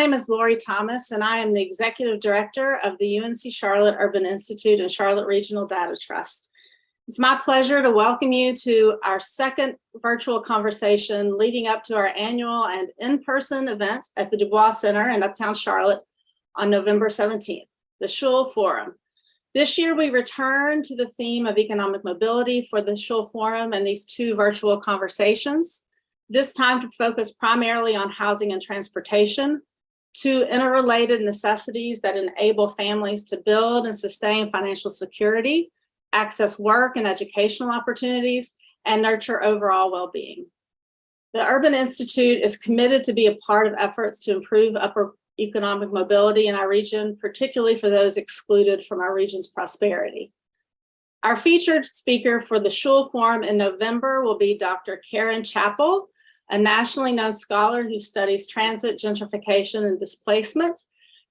name is Lori Thomas, and I am the Executive Director of the UNC Charlotte Urban Institute and Charlotte Regional Data Trust. It's my pleasure to welcome you to our second virtual conversation leading up to our annual and in-person event at the Dubois Center in Uptown Charlotte on November 17th, the Schul Forum. This year, we return to the theme of economic mobility for the Schul Forum and these two virtual conversations. This time to focus primarily on housing and transportation, two interrelated necessities that enable families to build and sustain financial security, access work and educational opportunities, and nurture overall well-being. The Urban Institute is committed to be a part of efforts to improve upper economic mobility in our region, particularly for those excluded from our region's prosperity. Our featured speaker for the Schul Forum in November will be Dr. Karen Chappell, a nationally known scholar who studies transit, gentrification, and displacement.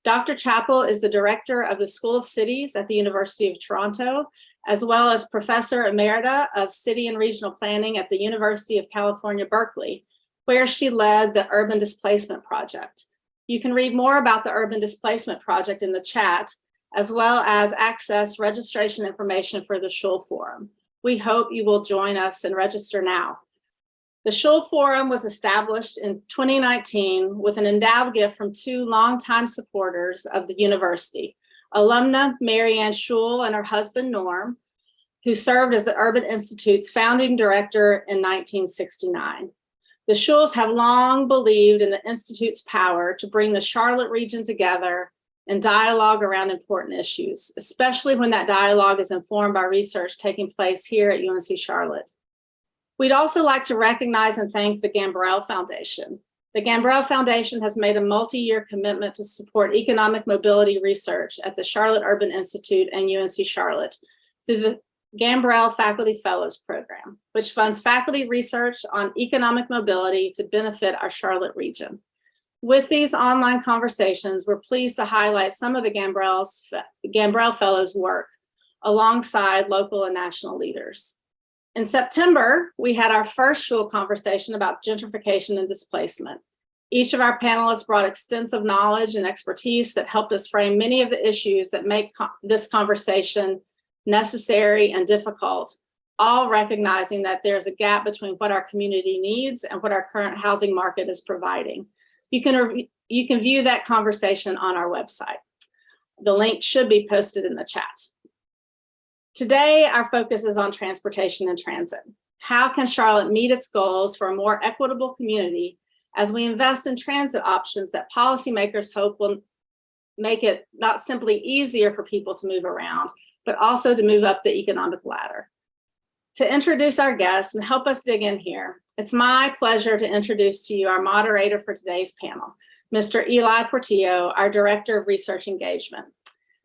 Dr. Chappell is the director of the School of Cities at the University of Toronto, as well as Professor Emerita of City and Regional Planning at the University of California, Berkeley, where she led the Urban Displacement Project. You can read more about the Urban Displacement Project in the chat, as well as access registration information for the Schul Forum. We hope you will join us and register now. The Schul Forum was established in 2019 with an endowed gift from two longtime supporters of the university, alumna Marianne Schul and her husband Norm, who served as the Urban Institute's founding director in 1969. The Schuls have long believed in the Institute's power to bring the Charlotte region together and dialogue around important issues, especially when that dialogue is informed by research taking place here at UNC Charlotte. We'd also like to recognize and thank the Gambrell Foundation. The Gambrell Foundation has made a multi-year commitment to support economic mobility research at the Charlotte Urban Institute and UNC Charlotte through the Gambrell Faculty Fellows Program, which funds faculty research on economic mobility to benefit our Charlotte region. With these online conversations, we're pleased to highlight some of the Gambrell Fellows' work alongside local and national leaders. In September, we had our first Schul conversation about gentrification and displacement. Each of our panelists brought extensive knowledge and expertise that helped us frame many of the issues that make this conversation necessary and difficult, all recognizing that there's a gap between what our community needs and what our current housing market is providing. You can view that conversation on our website. The link should be posted in the chat. Today, our focus is on transportation and transit. How can Charlotte meet its goals for a more equitable community as we invest in transit options that policymakers hope will make it not simply easier for people to move around, but also to move up the economic ladder? To introduce our guests and help us dig in here, it's my pleasure to introduce to you our moderator for today's panel, Mr. Eli Portillo, our Director of Research Engagement.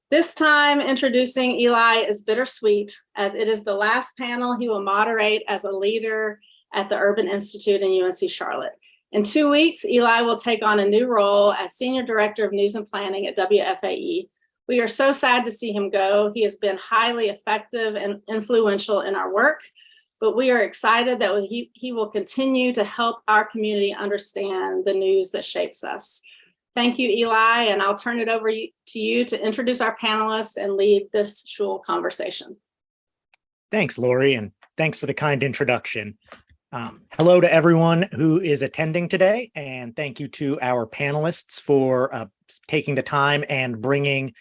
This time, introducing Eli is bittersweet, as it is the last panel he will moderate as a leader at the Urban Institute in UNC Charlotte. In 2 weeks, Eli will take on a new role as Senior Director of News and Planning at WFAE. We are so sad to see him go. He has been highly effective and influential in our work, but we are excited that he will continue to help our community understand the news that shapes us. Thank you, Eli, and I'll turn it over to you to introduce our panelists and lead this Schul conversation. Thanks, Lori, and thanks for the kind introduction. Hello to everyone who is attending today, and thank you to our panelists for taking the time and bringing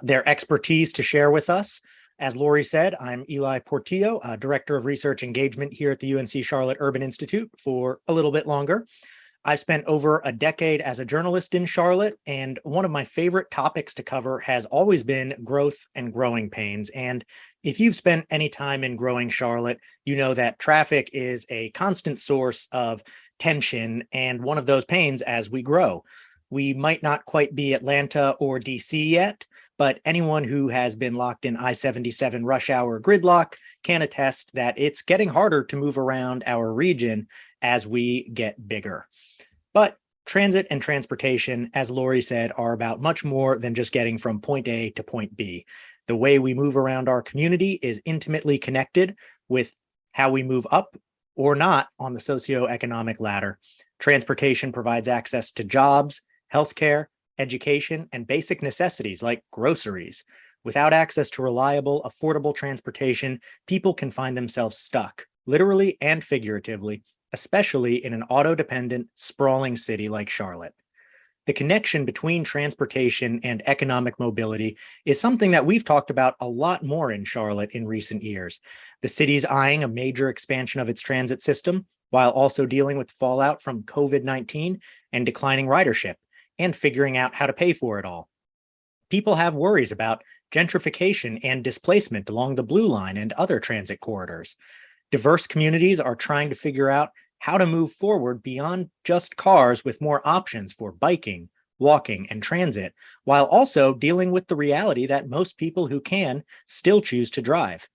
their expertise to share with us. As Lori said, I'm Eli Portillo, Director of Research Engagement here at the UNC Charlotte Urban Institute for a little bit longer. I've spent over a decade as a journalist in Charlotte, and one of my favorite topics to cover has always been growth and growing pains. And if you've spent any time in growing Charlotte, you know that traffic is a constant source of tension and one of those pains as we grow. We might not quite be Atlanta or DC yet, but anyone who has been locked in I-77 rush hour gridlock can attest that it's getting harder to move around our region as we get bigger. But transit and transportation, as Lori said, are about much more than just getting from point A to point B. The way we move around our community is intimately connected with how we move up or not on the socioeconomic ladder. Transportation provides access to jobs, healthcare, education, and basic necessities like groceries. Without access to reliable, affordable transportation, people can find themselves stuck, literally and figuratively, especially in an auto-dependent, sprawling city like Charlotte. The connection between transportation and economic mobility is something that we've talked about a lot more in Charlotte in recent years. The city's eyeing a major expansion of its transit system, while also dealing with fallout from COVID-19 and declining ridership, and figuring out how to pay for it all. People have worries about gentrification and displacement along the Blue Line and other transit corridors. Diverse communities are trying to figure out how to move forward beyond just cars with more options for biking, walking, and transit, while also dealing with the reality that most people who can still choose to drive.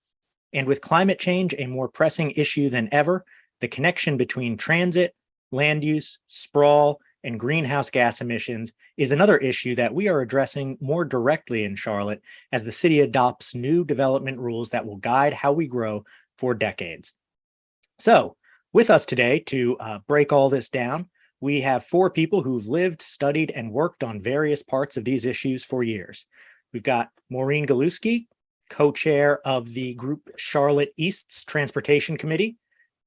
And with climate change a more pressing issue than ever, the connection between transit, land use, sprawl, and greenhouse gas emissions is another issue that we are addressing more directly in Charlotte as the city adopts new development rules that will guide how we grow for decades. So, with us today to break all this down, we have four people who've lived, studied, and worked on various parts of these issues for years. We've got Maureen Galuski, co-chair of the group Charlotte East's Transportation Committee,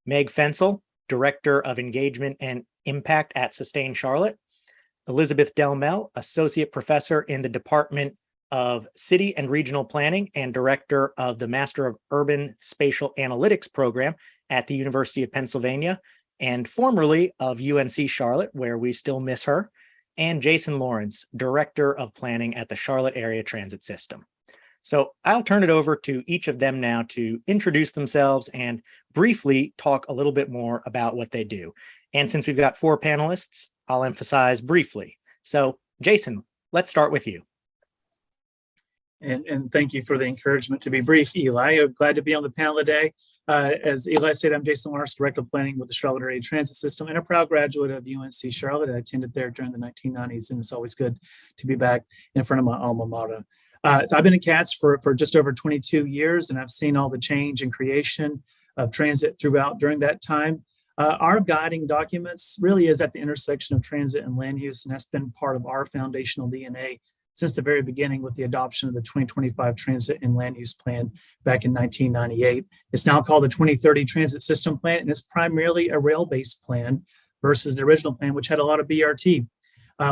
Meg Fensel, Director of Engagement and Impact at Sustain Charlotte, Elizabeth Delmel, Associate Professor in the Department of City and Regional Planning and Director of the Master of Urban Spatial Analytics program at the University of Pennsylvania, and formerly of UNC Charlotte, where we still miss her, and Jason Lawrence, Director of Planning at the Charlotte Area Transit System. So I'll turn it over to each of them now to introduce themselves and briefly talk a little bit more about what they do. And since we've got four panelists, I'll emphasize briefly. So Jason, let's start with you. And thank you for the encouragement to be brief, Eli. I'm glad to be on the panel today. As Eli said, I'm Jason Lawrence, Director of Planning with the Charlotte Area Transit System and a proud graduate of UNC Charlotte. I attended there during the 1990s, and it's always good to be back in front of my alma mater. So I've been in CATS for just over 22 years, and I've seen all the change and creation of transit throughout during that time. Our guiding documents really is at the intersection of transit and land use, and that's been part of our foundational DNA since the very beginning with the adoption of the 2025 Transit and Land Use Plan back in 1998. It's now called the 2030 Transit System Plan, and it's primarily a rail-based plan versus the original plan, which had a lot of BRT.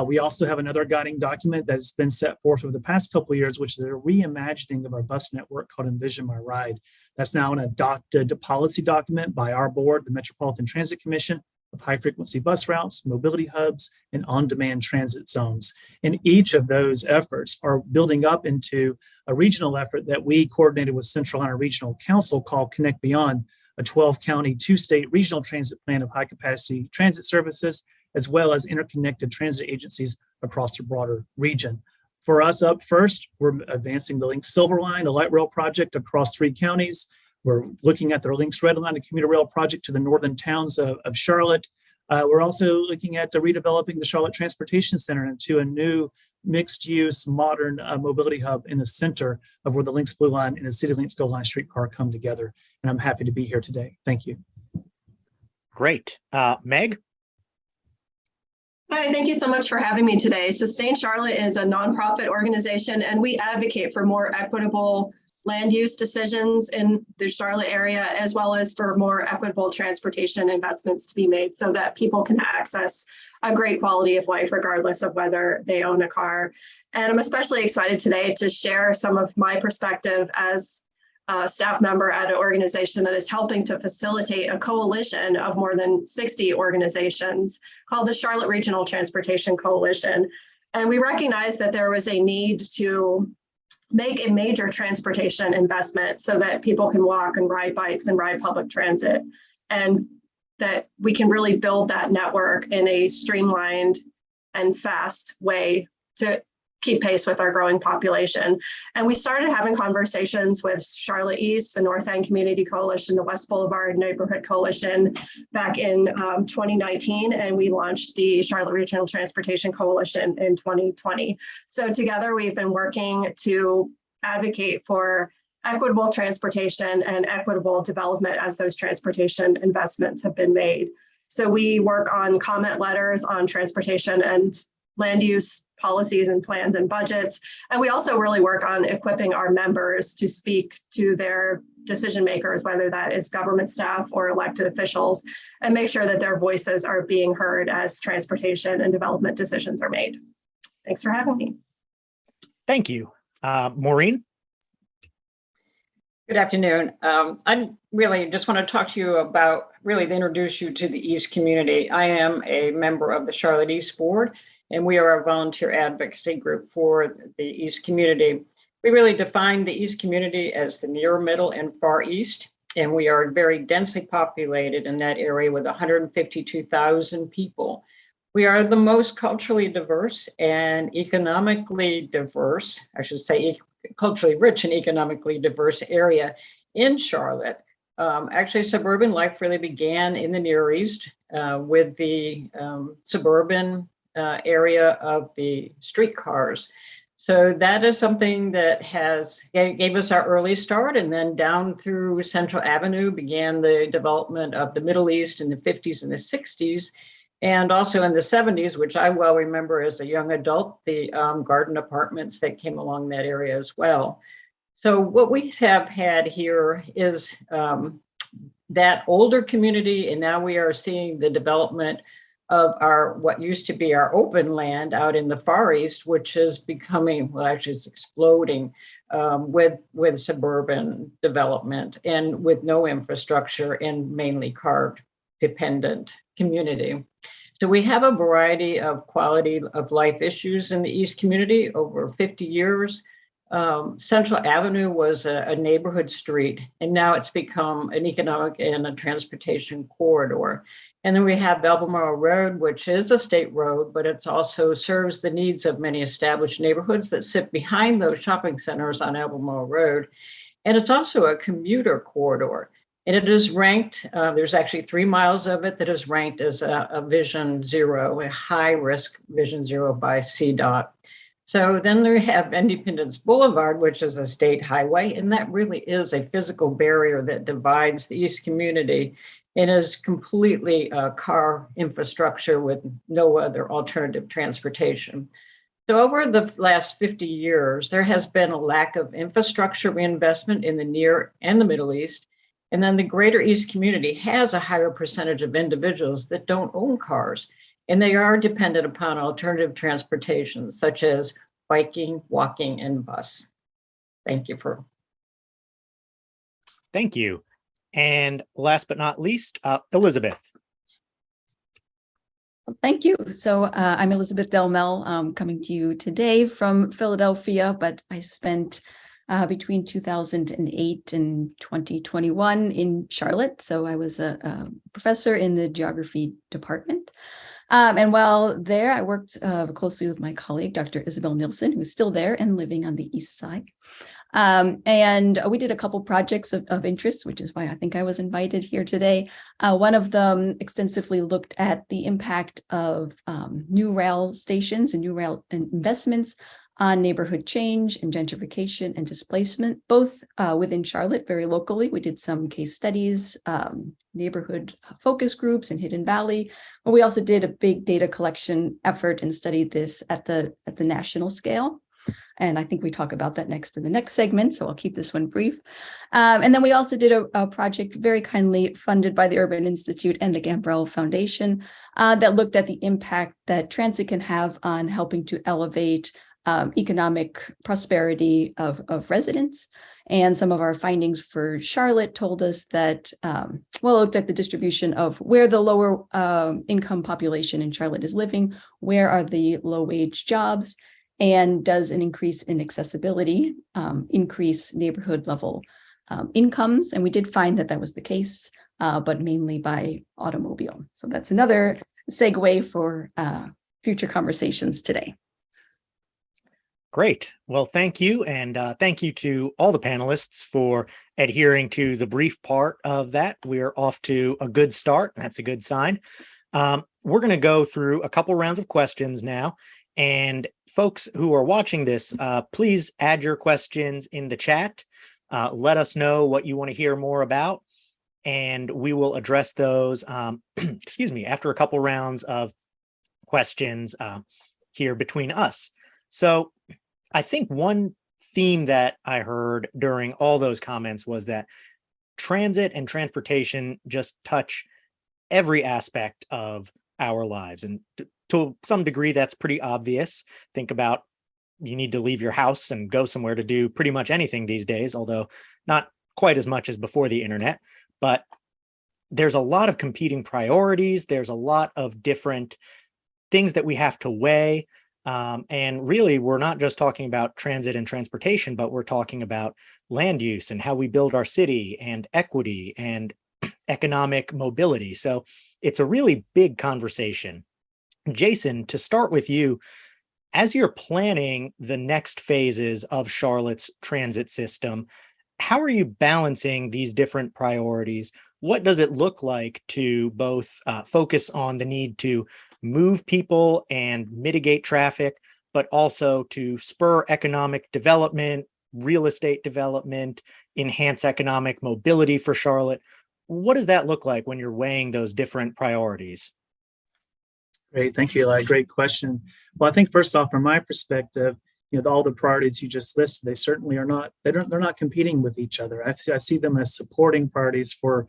We also have another guiding document that has been set forth over the past couple of years, which is a reimagining of our bus network called Envision My Ride. That's now an adopted policy document by our board, the Metropolitan Transit Commission, of high-frequency bus routes, mobility hubs, and on-demand transit zones. And each of those efforts are building up into a regional effort that we coordinated with Central Carolina Regional Council called Connect Beyond, a 12-county, two-state regional transit plan of high-capacity transit services, as well as interconnected transit agencies across the broader region. For us up first, we're advancing the Link Silver Line, a light rail project across 3 counties. We're looking at the Lynx Red Line, a commuter rail project to the northern towns of Charlotte. We're also looking at redeveloping the Charlotte Transportation Center into a new mixed-use, modern mobility hub in the center of where the Lynx Blue Line and the City Lynx Gold Line streetcar come together. And I'm happy to be here today. Thank you. Great. Meg? Hi, thank you so much for having me today. Sustain Charlotte is a nonprofit organization, and we advocate for more equitable land use decisions in the Charlotte area, as well as for more equitable transportation investments to be made so that people can access a great quality of life regardless of whether they own a car. And I'm especially excited today to share some of my perspective as a staff member at an organization that is helping to facilitate a coalition of more than 60 organizations called the Charlotte Regional Transportation Coalition. And we recognize that there was a need to make a major transportation investment so that people can walk and ride bikes and ride public transit, and that we can really build that network in a streamlined and fast way to keep pace with our growing population. And we started having conversations with Charlotte East, the North End Community Coalition, the West Boulevard Neighborhood Coalition back in 2019, and we launched the Charlotte Regional Transportation Coalition in 2020. So together we've been working to advocate for equitable transportation and equitable development as those transportation investments have been made. So we work on comment letters on transportation and land use policies and plans and budgets. And we also really work on equipping our members to speak to their decision makers, whether that is government staff or elected officials, and make sure that their voices are being heard as transportation and development decisions are made. Thanks for having me. Thank you. Maureen? Good afternoon. I really just want to talk to you about, really to introduce you to the East community. I am a member of the Charlotte East Board, and we are a volunteer advocacy group for the East community. We really define the East community as the near, middle, and far East, and we are very densely populated in that area with 152,000 people. We are the most culturally diverse and economically diverse, I should say, culturally rich and economically diverse area in Charlotte. Actually, suburban life really began in the Near East with the suburban area of the streetcars. So that is something that gave us our early start, and then down through Central Avenue began the development of the Middle East in the 50s and the 60s. And also in the 70s, which I well remember as a young adult, the garden apartments that came along that area as well. So what we have had here is that older community, and now we are seeing the development of what used to be our open land out in the Far East, which is becoming, well, actually it's exploding with suburban development and with no infrastructure and mainly car dependent community. So we have a variety of quality of life issues in the East community over 50 years. Central Avenue was a neighborhood street, and now it's become an economic and a transportation corridor. And then we have Albemarle Road, which is a state road, but it also serves the needs of many established neighborhoods that sit behind those shopping centers on Albemarle Road. And it's also a commuter corridor. And it is ranked, there's actually 3 miles of it that is ranked as a Vision Zero, a high risk Vision Zero by CDOT. So then we have Independence Boulevard, which is a state highway, and that really is a physical barrier that divides the East community and is completely car infrastructure with no other alternative transportation. So over the last 50 years, there has been a lack of infrastructure reinvestment in the Near and the Middle East. And then the greater East community has a higher percentage of individuals that don't own cars, and they are dependent upon alternative transportation, such as biking, walking, and bus. Thank you. Thank you. And last but not least, Elizabeth. Thank you. So I'm Elizabeth Delmel, coming to you today from Philadelphia, but I spent between 2008 and 2021 in Charlotte. So I was a professor in the geography department. And while there, I worked closely with my colleague, Dr. Isabel Nielsen, who's still there and living on the East Side. And we did a couple projects of interest, which is why I think I was invited here today. One of them extensively looked at the impact of new rail stations and new rail investments on neighborhood change and gentrification and displacement, both within Charlotte, very locally. We did some case studies, neighborhood focus groups in Hidden Valley, but we also did a big data collection effort and studied this at the national scale. And I think we talk about that next in the next segment, so I'll keep this one brief. And then we also did a project very kindly funded by the Urban Institute and the Gambrell Foundation that looked at the impact that transit can have on helping to elevate economic prosperity of residents. And some of our findings for Charlotte told us that, looked at the distribution of where the lower income population in Charlotte is living, where are the low wage jobs, and does an increase in accessibility increase neighborhood level incomes? And we did find that was the case, but mainly by automobile. So that's another segue for future conversations today. Great. Well, thank you. And thank you to all the panelists for adhering to the brief part of that. We're off to a good start. That's a good sign. We're going to go through a couple rounds of questions now. And folks who are watching this, please add your questions in the chat. Let us know what you want to hear more about, and we will address those, after a couple rounds of questions here between us. So I think one theme that I heard during all those comments was that transit and transportation just touch every aspect of our lives. And to some degree, that's pretty obvious. Think about, you need to leave your house and go somewhere to do pretty much anything these days, although not quite as much as before the internet. But there's a lot of competing priorities. There's a lot of different things that we have to weigh. And really, we're not just talking about transit and transportation, but we're talking about land use and how we build our city and equity and economic mobility. So it's a really big conversation. Jason, to start with you, as you're planning the next phases of Charlotte's transit system, how are you balancing these different priorities? What does it look like to both focus on the need to move people and mitigate traffic, but also to spur economic development, real estate development, enhance economic mobility for Charlotte? What does that look like when you're weighing those different priorities? Great. Thank you, Eli. Great question. Well, I think first off, from my perspective, all the priorities you just listed, they certainly are not, they're not competing with each other. I see them as supporting priorities for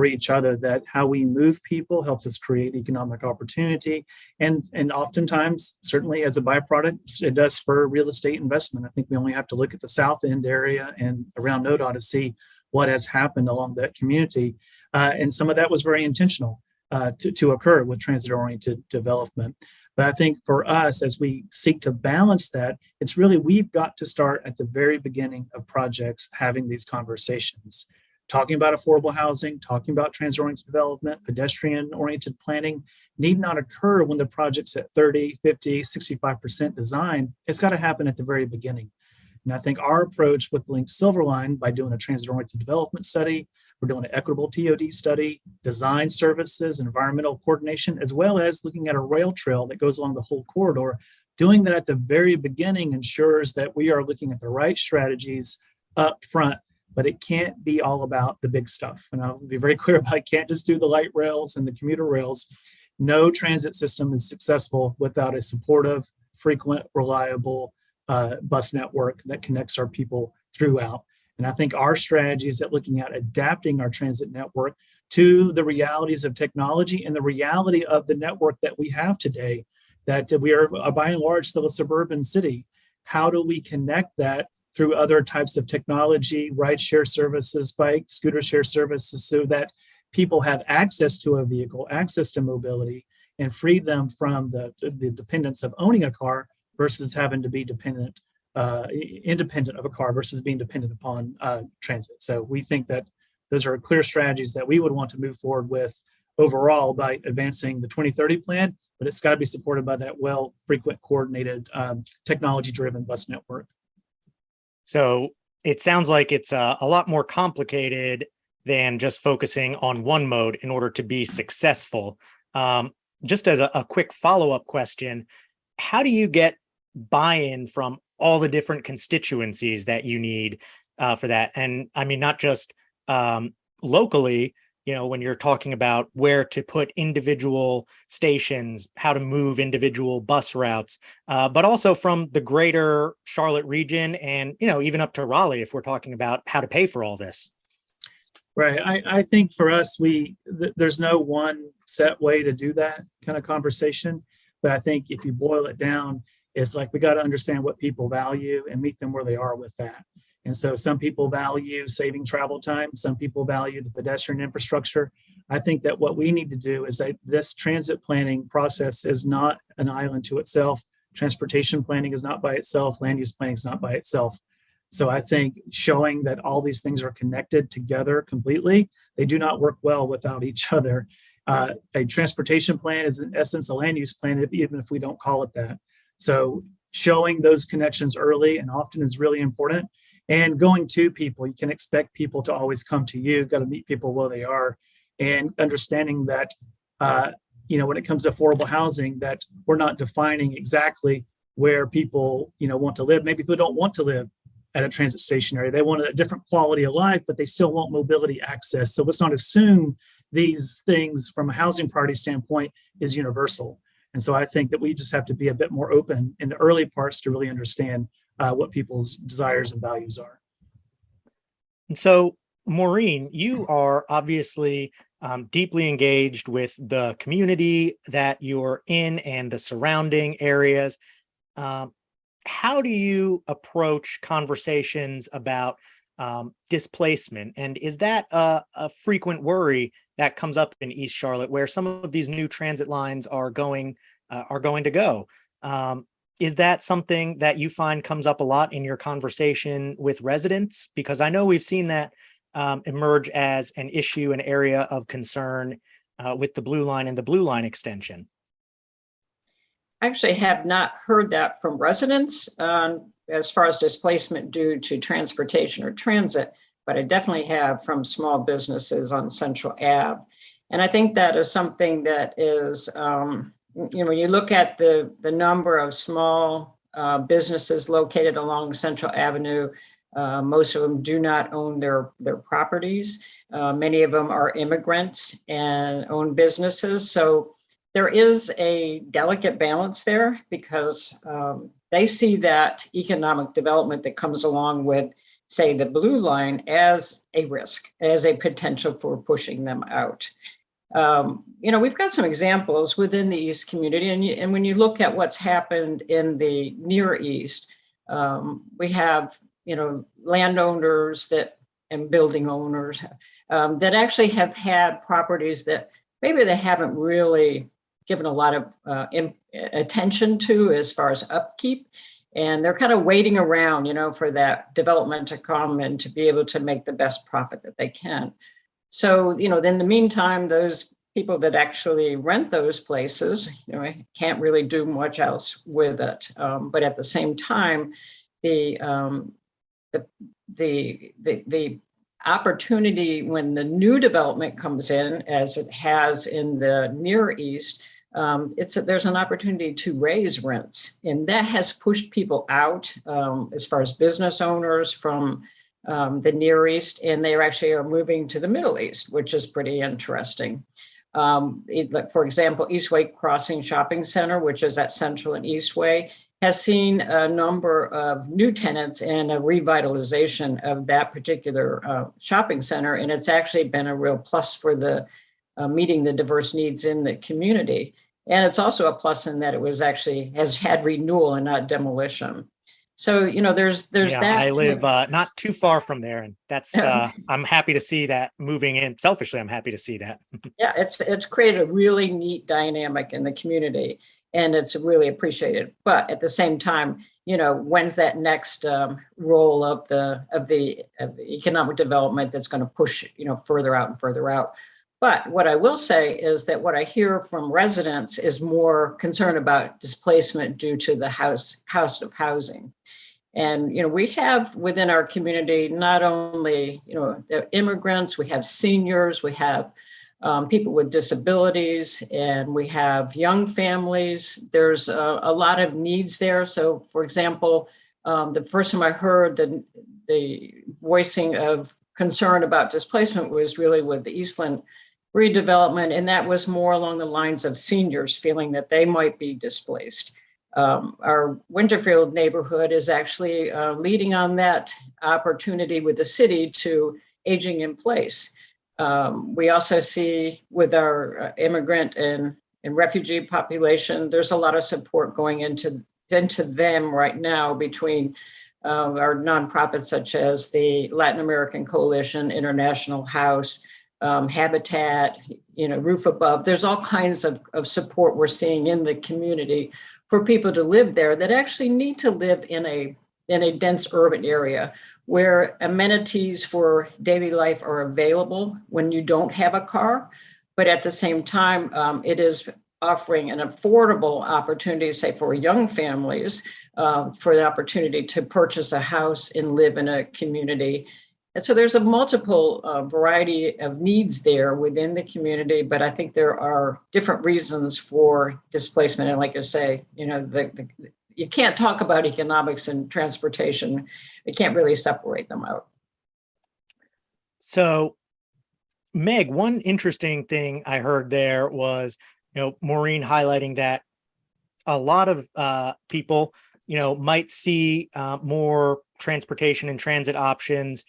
each other, that how we move people helps us create economic opportunity. And oftentimes, certainly as a byproduct, it does spur real estate investment. I think we only have to look at the South End area and around NoDa to see what has happened along that community. And some of that was very intentional to occur with transit-oriented development. But I think for us, as we seek to balance that, it's really, we've got to start at the very beginning of projects having these conversations. Talking about affordable housing, talking about transit-oriented development, pedestrian-oriented planning need not occur when the project's at 30, 50, 65% design. It's got to happen at the very beginning. And I think our approach with Link Silver Line, by doing a transit-oriented development study, we're doing an equitable TOD study, design services, environmental coordination, as well as looking at a rail trail that goes along the whole corridor. Doing that at the very beginning ensures that we are looking at the right strategies up front, but it can't be all about the big stuff. And I'll be very clear about it. Can't just do the light rails and the commuter rails. No transit system is successful without a supportive, frequent, reliable bus network that connects our people throughout. And I think our strategy is at looking at adapting our transit network to the realities of technology and the reality of the network that we have today, that we are by and large still a suburban city. How do we connect that through other types of technology, ride share services, bike, scooter share services, so that people have access to a vehicle, access to mobility, and free them from the dependence of owning a car versus having to be independent of a car versus being dependent upon transit. So we think that those are clear strategies that we would want to move forward with overall by advancing the 2030 plan, but it's got to be supported by that frequent, coordinated, technology-driven bus network. So it sounds like it's a lot more complicated than just focusing on one mode in order to be successful. Just as a quick follow-up question, how do you get buy-in from all the different constituencies that you need for that? And I mean, not just locally, when you're talking about where to put individual stations, how to move individual bus routes, but also from the greater Charlotte region and, even up to Raleigh, if we're talking about how to pay for all this. Right. I think for us, there's no one set way to do that kind of conversation. But I think if you boil it down, it's like we got to understand what people value and meet them where they are with that. And so some people value saving travel time. Some people value the pedestrian infrastructure. I think that what we need to do is that this transit planning process is not an island to itself. Transportation planning is not by itself. Land use planning is not by itself. So I think showing that all these things are connected together completely, they do not work well without each other. A transportation plan is in essence a land use plan, even if we don't call it that. So showing those connections early and often is really important. And going to people, you can expect people to always come to you. You've got to meet people where they are, and understanding that, when it comes to affordable housing, that we're not defining exactly where people, want to live. Maybe people don't want to live at a transit station area. They want a different quality of life, but they still want mobility access. So let's not assume these things from a housing priority standpoint is universal. And so I think that we just have to be a bit more open in the early parts to really understand what people's desires and values are. And so, Maureen, you are obviously deeply engaged with the community that you're in and the surrounding areas. How do you approach conversations about displacement? And is that a frequent worry that comes up in East Charlotte, where some of these new transit lines are going to go? Is that something that you find comes up a lot in your conversation with residents? Because I know we've seen that emerge as an issue, an area of concern with the Blue Line and the Blue Line extension. I actually have not heard that from residents as far as displacement due to transportation or transit, but I definitely have from small businesses on Central Ave. And I think that is something that is, when you look at the number of small businesses located along Central Avenue, most of them do not own their properties. Many of them are immigrants and own businesses. So there is a delicate balance there because they see that economic development that comes along with, say, the Blue Line as a risk, as a potential for pushing them out. We've got some examples within the East community, and when you look at what's happened in the Near East, we have, landowners and building owners that actually have had properties that maybe they haven't really given a lot of attention to as far as upkeep. And they're kind of waiting around, for that development to come and to be able to make the best profit that they can. So, in the meantime, those people that actually rent those places, can't really do much else with it. But at the same time, the opportunity when the new development comes in, as it has in the Near East, there's an opportunity to raise rents, and that has pushed people out as far as business owners from the Near East, and they actually are moving to the Middle East, which is pretty interesting. For example, Eastway Crossing Shopping Center, which is at Central and Eastway, has seen a number of new tenants and a revitalization of that particular shopping center, and it's actually been a real plus for the meeting the diverse needs in the community. And it's also a plus in that it has had renewal and not demolition. So, there's that. I live not too far from there, and that's I'm happy to see that moving in. Selfishly, I'm happy to see that. Yeah, it's created a really neat dynamic in the community, and it's really appreciated. But at the same time, when's that next role of the economic development that's going to push further out and further out? But what I will say is that what I hear from residents is more concern about displacement due to the cost of housing. And, we have within our community, not only, the immigrants, we have seniors, we have people with disabilities, and we have young families. There's a lot of needs there. So, for example, the first time I heard the voicing of concern about displacement was really with the Eastland redevelopment, and that was more along the lines of seniors feeling that they might be displaced. Our Winterfield neighborhood is actually leading on that opportunity with the city to aging in place. We also see with our immigrant and refugee population, there's a lot of support going into them right now between our nonprofits such as the Latin American Coalition, International House, Habitat, Roof Above. There's all kinds of support we're seeing in the community for people to live there that actually need to live in a dense urban area where amenities for daily life are available when you don't have a car. But at the same time, it is offering an affordable opportunity, say for young families, for the opportunity to purchase a house and live in a community. And so there's a multiple variety of needs there within the community, but I think there are different reasons for displacement. And like you say, you can't talk about economics and transportation. You can't really separate them out. So, Meg, one interesting thing I heard there was, Maureen highlighting that a lot of people, might see more transportation and transit options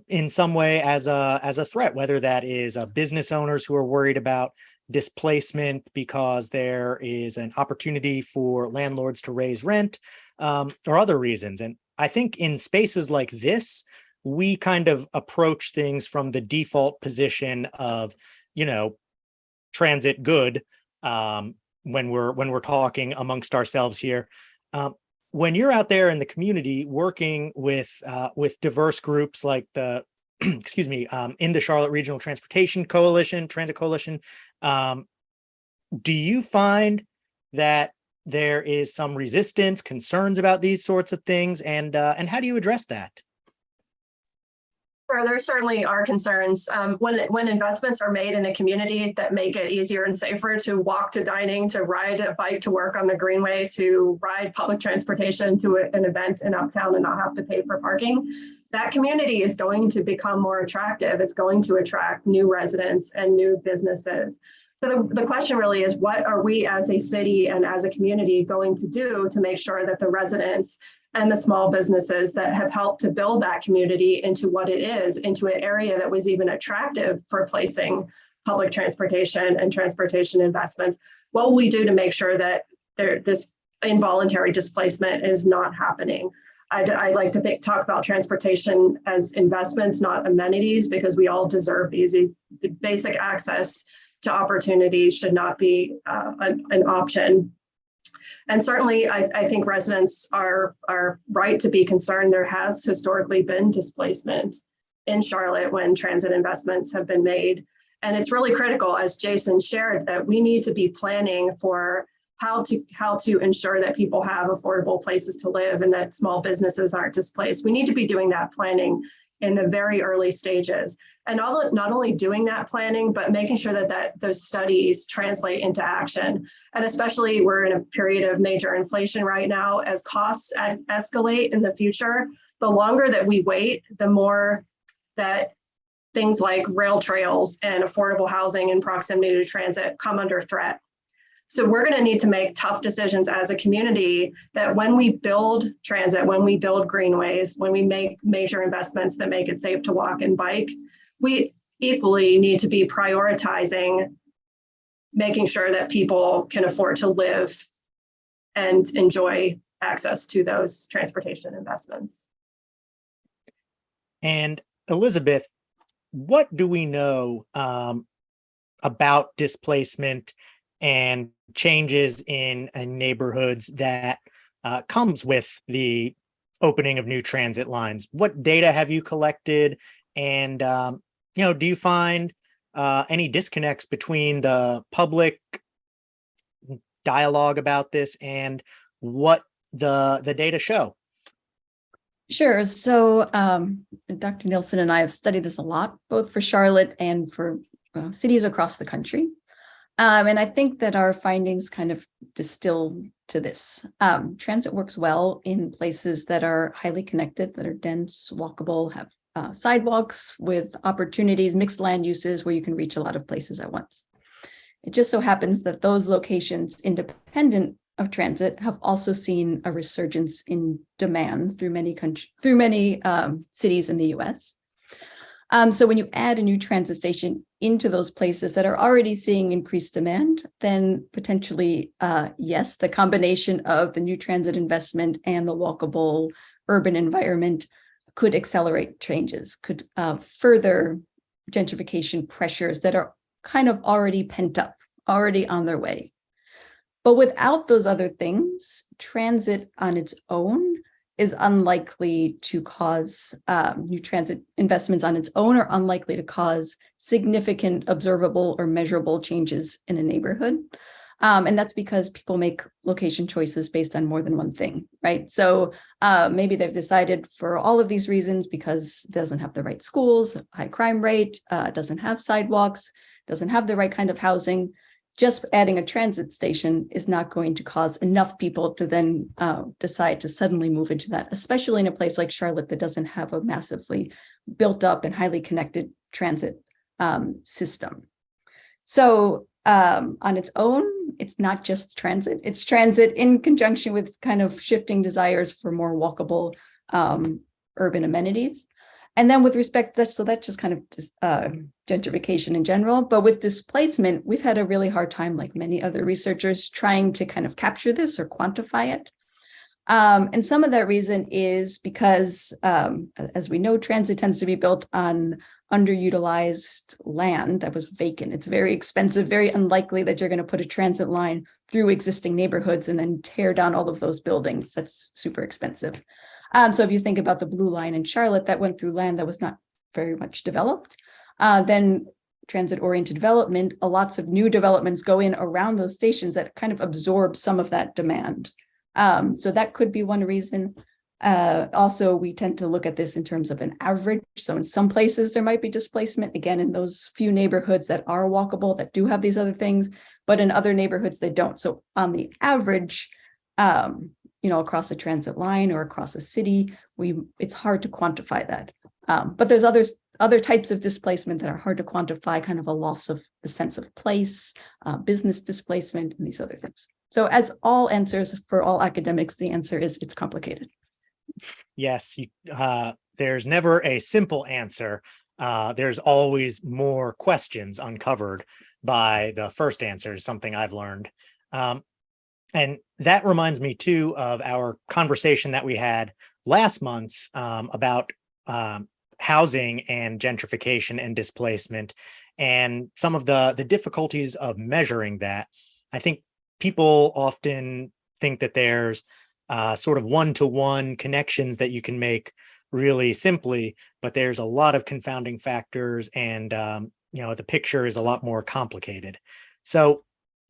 in some way as a threat, whether that is business owners who are worried about displacement because there is an opportunity for landlords to raise rent, or other reasons. And I think in spaces like this, we kind of approach things from the default position of, transit good, when we're talking amongst ourselves here. When you're out there in the community working with diverse groups like the excuse me, in the Charlotte Regional Transit Coalition, do you find that there is some resistance, concerns about these sorts of things, and how do you address that? Sure, there certainly are concerns. When investments are made in a community that make it easier and safer to walk to dining, to ride a bike to work on the Greenway, to ride public transportation to an event in Uptown and not have to pay for parking, that community is going to become more attractive. It's going to attract new residents and new businesses. So the question really is, what are we as a city and as a community going to do to make sure that the residents and the small businesses that have helped to build that community into what it is, into an area that was even attractive for placing public transportation and transportation investments, what will we do to make sure that this involuntary displacement is not happening? I like to talk about transportation as investments, not amenities, because we all deserve the basic access to opportunities should not be an option. And certainly, I think residents are right to be concerned. There has historically been displacement in Charlotte when transit investments have been made. And it's really critical, as Jason shared, that we need to be planning for how to ensure that people have affordable places to live and that small businesses aren't displaced. We need to be doing that planning in the very early stages. And not only doing that planning, but making sure that those studies translate into action. And especially we're in a period of major inflation right now. As costs escalate in the future, the longer that we wait, the more that things like rail trails and affordable housing in proximity to transit come under threat. So we're going to need to make tough decisions as a community that when we build transit, when we build greenways, when we make major investments that make it safe to walk and bike, we equally need to be prioritizing making sure that people can afford to live and enjoy access to those transportation investments. And Elizabeth, what do we know about displacement and changes in neighborhoods that comes with the opening of new transit lines? What data have you collected? And, do you find any disconnects between the public dialogue about this and what the data show? Sure. So Dr. Nielsen and I have studied this a lot, both for Charlotte and for cities across the country. And I think that our findings kind of distill to this. Transit works well in places that are highly connected, that are dense, walkable, have sidewalks with opportunities, mixed land uses where you can reach a lot of places at once. It just so happens that those locations, independent of transit, have also seen a resurgence in demand through many cities in the U.S. So when you add a new transit station into those places that are already seeing increased demand, then potentially, yes, the combination of the new transit investment and the walkable urban environment could accelerate changes, could further gentrification pressures that are kind of already pent up, already on their way. But without those other things, transit on its own is unlikely to cause new transit investments on its own are unlikely to cause significant observable or measurable changes in a neighborhood. And that's because people make location choices based on more than one thing, right? So maybe they've decided for all of these reasons because it doesn't have the right schools, high crime rate, doesn't have sidewalks, doesn't have the right kind of housing. Just adding a transit station is not going to cause enough people to then decide to suddenly move into that, especially in a place like Charlotte that doesn't have a massively built up and highly connected transit system. So on its own, it's not just transit, it's transit in conjunction with kind of shifting desires for more walkable urban amenities. And then with respect, that's just kind of gentrification in general, but with displacement, we've had a really hard time, like many other researchers, trying to kind of capture this or quantify it. And some of that reason is because, as we know, transit tends to be built on underutilized land that was vacant. It's very expensive, very unlikely that you're going to put a transit line through existing neighborhoods and then tear down all of those buildings. That's super expensive. So if you think about the Blue Line in Charlotte that went through land that was not very much developed, then transit-oriented development, lots of new developments go in around those stations that kind of absorb some of that demand. So that could be one reason. Also, we tend to look at this in terms of an average. So in some places, there might be displacement, again, in those few neighborhoods that are walkable, that do have these other things, but in other neighborhoods, they don't. So on the average, across a transit line or across a city, it's hard to quantify that. But there's other types of displacement that are hard to quantify, kind of a loss of the sense of place, business displacement, and these other things. So as all answers for all academics, the answer is it's complicated. Yes, there's never a simple answer. There's always more questions uncovered by the first answer, is something I've learned. And that reminds me too of our conversation that we had last month about housing and gentrification and displacement, and some of the difficulties of measuring that. I think people often think that there's sort of one-to-one connections that you can make really simply, but there's a lot of confounding factors, and the picture is a lot more complicated. So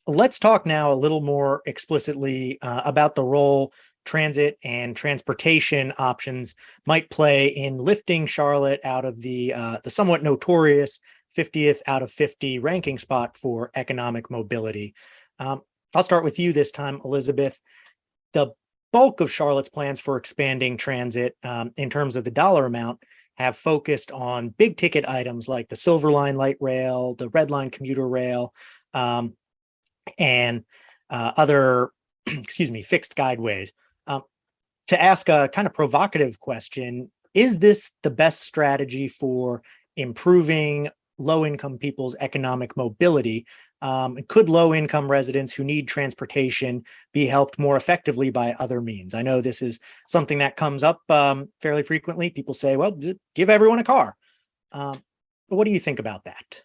let's talk now a little more explicitly about the role transit and transportation options might play in lifting Charlotte out of the somewhat notorious 50th out of 50 ranking spot for economic mobility. I'll start with you this time, Elizabeth. The bulk of Charlotte's plans for expanding transit in terms of the dollar amount have focused on big ticket items like the Silver Line light rail, the Red Line commuter rail, and other, fixed guideways. To ask a kind of provocative question, is this the best strategy for improving low-income people's economic mobility? Could low-income residents who need transportation be helped more effectively by other means? I know this is something that comes up fairly frequently. People say, well, give everyone a car. What do you think about that?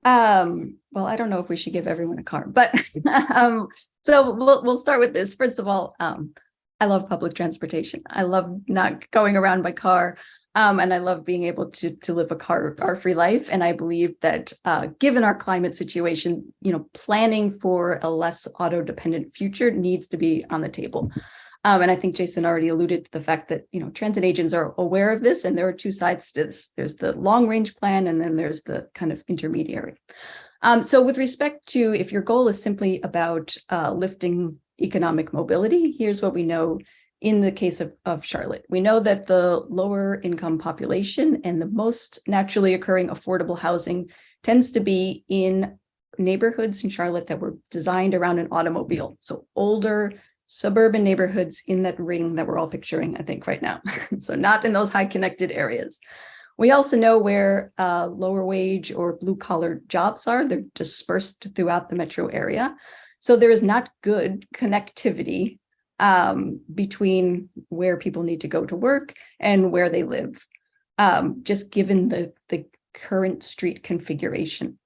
Well, I don't know if we should give everyone a car, but so we'll start with this. First of all, I love public transportation. I love not going around by car. And I love being able to live a car-free life. And I believe that given our climate situation, planning for a less auto-dependent future needs to be on the table. And I think Jason already alluded to the fact that, transit agents are aware of this, and there are two sides to this. There's the long-range plan, and then there's the kind of intermediary. So with respect to if your goal is simply about lifting economic mobility, here's what we know in the case of Charlotte. We know that the lower income population and the most naturally occurring affordable housing tends to be in neighborhoods in Charlotte that were designed around an automobile. So older suburban neighborhoods in that ring that we're all picturing, I think, right now. So not in those high connected areas. We also know where lower wage or blue collar jobs are. They're dispersed throughout the metro area. So there is not good connectivity between where people need to go to work and where they live, just given the current street configuration.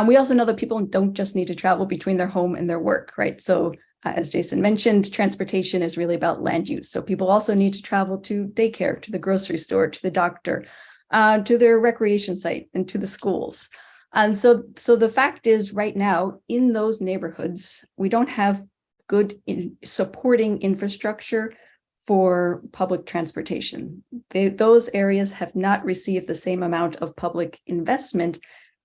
We also know that people don't just need to travel between their home and their work, right? So as Jason mentioned, transportation is really about land use. So people also need to travel to daycare, to the grocery store, to the doctor, to their recreation site, and to the schools. And so the fact is, right now, in those neighborhoods, we don't have good supporting infrastructure for public transportation. Those areas have not received the same amount of public investment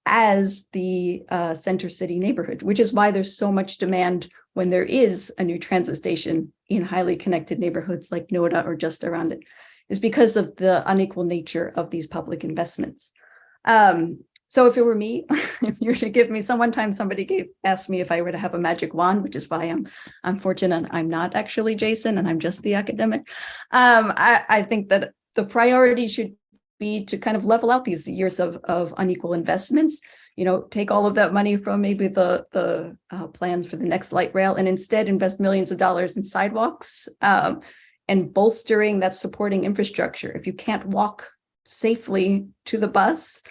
as the center city neighborhood, which is why there's so much demand when there is a new transit station in highly connected neighborhoods like Noda or just around it, is because of the unequal nature of these public investments. So if it were me, if you were to give me one time somebody asked me if I were to have a magic wand, which is why I'm fortunate I'm not actually Jason and I'm just the academic. I think that the priority should be to kind of level out these years of unequal investments. Take all of that money from maybe the plans for the next light rail and instead invest millions of dollars in sidewalks and bolstering that supporting infrastructure. If you can't walk safely to the bus,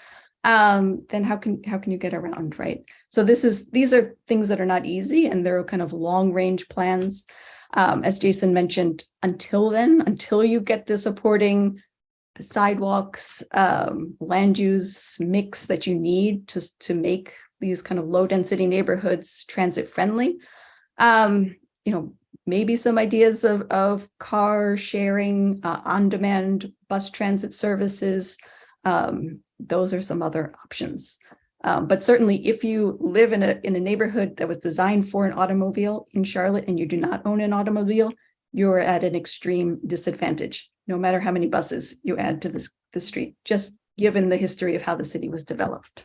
then how can you get around, right? So these are things that are not easy, and they're kind of long range plans. As Jason mentioned, until you get the supporting sidewalks, land use mix that you need to make these kind of low density neighborhoods transit friendly. Maybe some ideas of car sharing, on demand bus transit services. Those are some other options. But certainly if you live in a neighborhood that was designed for an automobile in Charlotte and you do not own an automobile, you're at an extreme disadvantage, no matter how many buses you add to the street, just given the history of how the city was developed.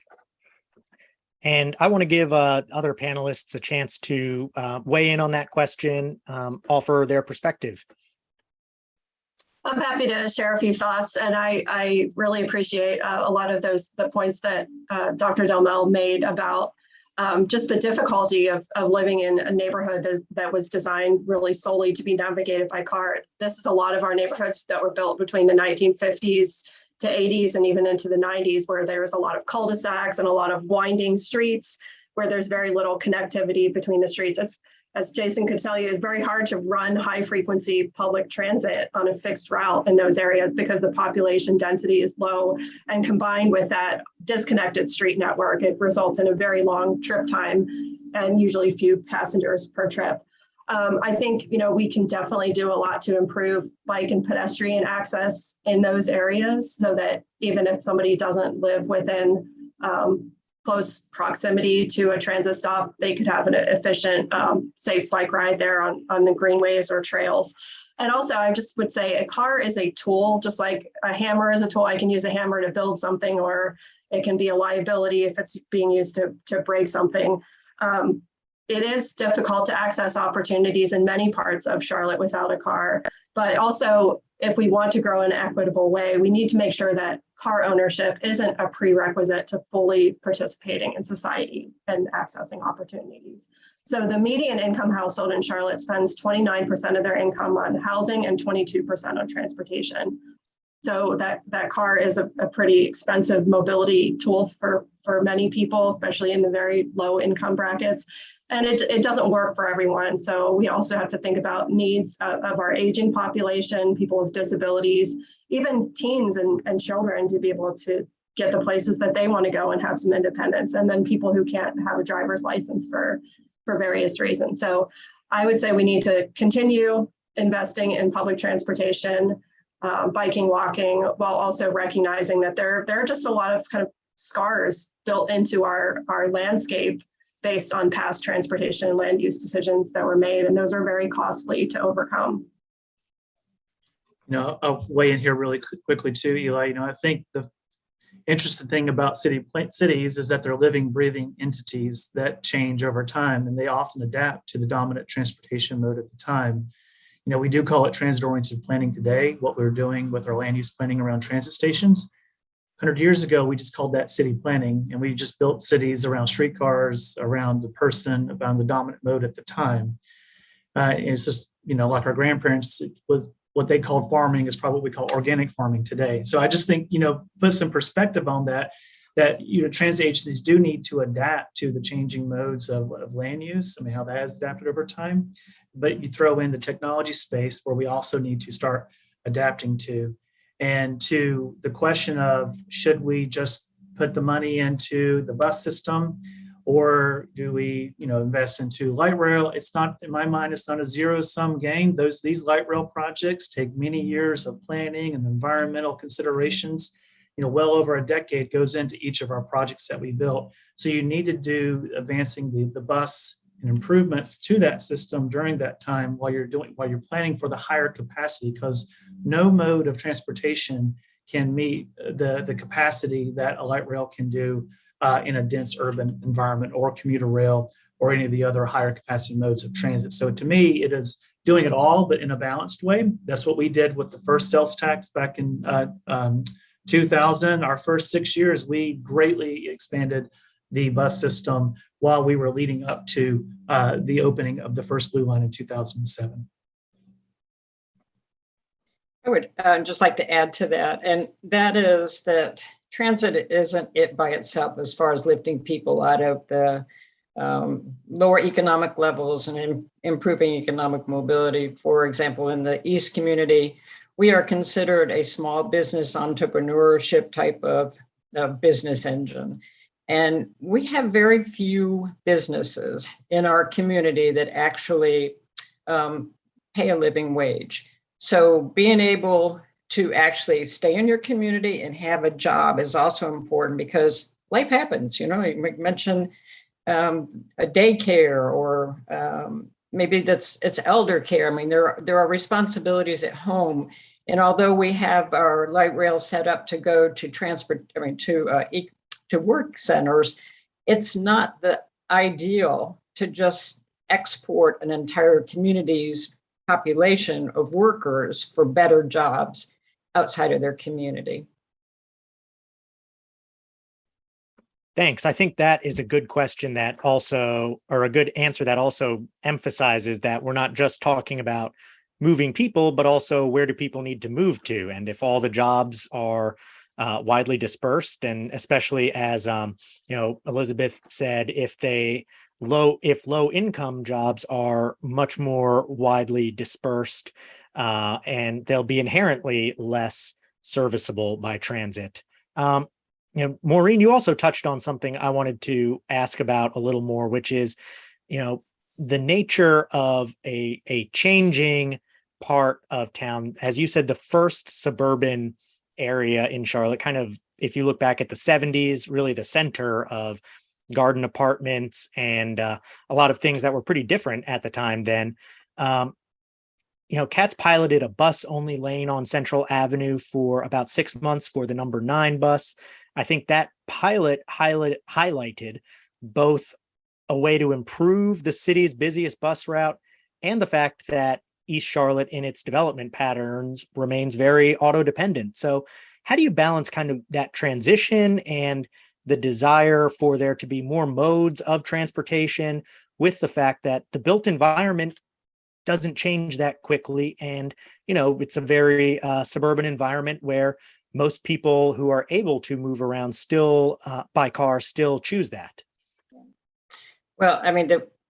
And I want to give other panelists a chance to weigh in on that question, offer their perspective. I'm happy to share a few thoughts, and I really appreciate a lot of the points that Dr. Delmel made about just the difficulty of living in a neighborhood that was designed really solely to be navigated by car. This is a lot of our neighborhoods that were built between the 1950s to 80s and even into the 90s, where there was a lot of cul-de-sacs and a lot of winding streets where there's very little connectivity between the streets. As Jason could tell you, it's very hard to run high frequency public transit on a fixed route in those areas because the population density is low. And combined with that disconnected street network, it results in a very long trip time and usually few passengers per trip. I think, we can definitely do a lot to improve bike and pedestrian access in those areas so that even if somebody doesn't live within close proximity to a transit stop, they could have an efficient, safe bike ride there on the greenways or trails. And also, I just would say a car is a tool, just like a hammer is a tool. I can use a hammer to build something, or it can be a liability if it's being used to break something. It is difficult to access opportunities in many parts of Charlotte without a car, but also if we want to grow in an equitable way, we need to make sure that car ownership isn't a prerequisite to fully participating in society and accessing opportunities. So the median income household in Charlotte spends 29% of their income on housing and 22% on transportation. So that car is a pretty expensive mobility tool for many people, especially in the very low income brackets. And it doesn't work for everyone. So we also have to think about needs of our aging population, people with disabilities, even teens and children to be able to get the places that they want to go and have some independence. And then people who can't have a driver's license for various reasons. So I would say we need to continue investing in public transportation, biking, walking, while also recognizing that there are just a lot of kind of scars built into our landscape based on past transportation and land use decisions that were made, and those are very costly to overcome. I'll weigh in here really quickly too, Eli. I think the interesting thing about cities is that they're living, breathing entities that change over time, and they often adapt to the dominant transportation mode at the time. We do call it transit-oriented planning today, what we're doing with our land use planning around transit stations. 100 years ago, we just called that city planning, and we just built cities around streetcars, around the person, around the dominant mode at the time. It's just, like our grandparents, was what they called farming is probably what we call organic farming today. So I just think, put some perspective on that transit agencies do need to adapt to the changing modes of land use. I mean, how that has adapted over time. But you throw in the technology space where we also need to start adapting to. And to the question of, should we just put the money into the bus system, or do we, invest into light rail? It's not, in my mind, it's not a zero-sum game. These light rail projects take many years of planning and environmental considerations. Well over a decade goes into each of our projects that we built. So you need to do advancing the bus and improvements to that system during that time while you're planning for the higher capacity, because no mode of transportation can meet the capacity that a light rail can do in a dense urban environment, or commuter rail, or any of the other higher capacity modes of transit. So to me, it is doing it all, but in a balanced way. That's what we did with the first sales tax back in 2000. Our first 6 years, we greatly expanded the bus system while we were leading up to the opening of the first Blue Line in 2007. I would just like to add to that, and that is that transit isn't it by itself as far as lifting people out of the lower economic levels and improving economic mobility. For example, in the East community, we are considered a small business entrepreneurship type of business engine. And we have very few businesses in our community that actually pay a living wage. So being able to actually stay in your community and have a job is also important, because life happens. You mentioned a daycare, or maybe it's elder care. I mean, there are responsibilities at home. And although we have our light rail set up to go to to work centers, it's not the ideal to just export an entire community's population of workers for better jobs outside of their community. Thanks. I think that is a good question that also, or a good answer that also emphasizes that we're not just talking about moving people, but also where do people need to move to? And if all the jobs are widely dispersed, and especially as Elizabeth said, if low income jobs are much more widely dispersed, and they'll be inherently less serviceable by transit. Maureen, you also touched on something I wanted to ask about a little more, which is, the nature of a changing part of town. As you said, the first suburban area in Charlotte, kind of, if you look back at the 70s, really the center of garden apartments and a lot of things that were pretty different at the time then. Katz piloted a bus-only lane on Central Avenue for about 6 months for the number 9 bus. I think that pilot highlighted both a way to improve the city's busiest bus route and the fact that East Charlotte in its development patterns remains very auto-dependent. So how do you balance kind of that transition and the desire for there to be more modes of transportation with the fact that the built environment doesn't change that quickly? And, it's a very suburban environment where most people who are able to move around still by car still choose that. Well, I mean,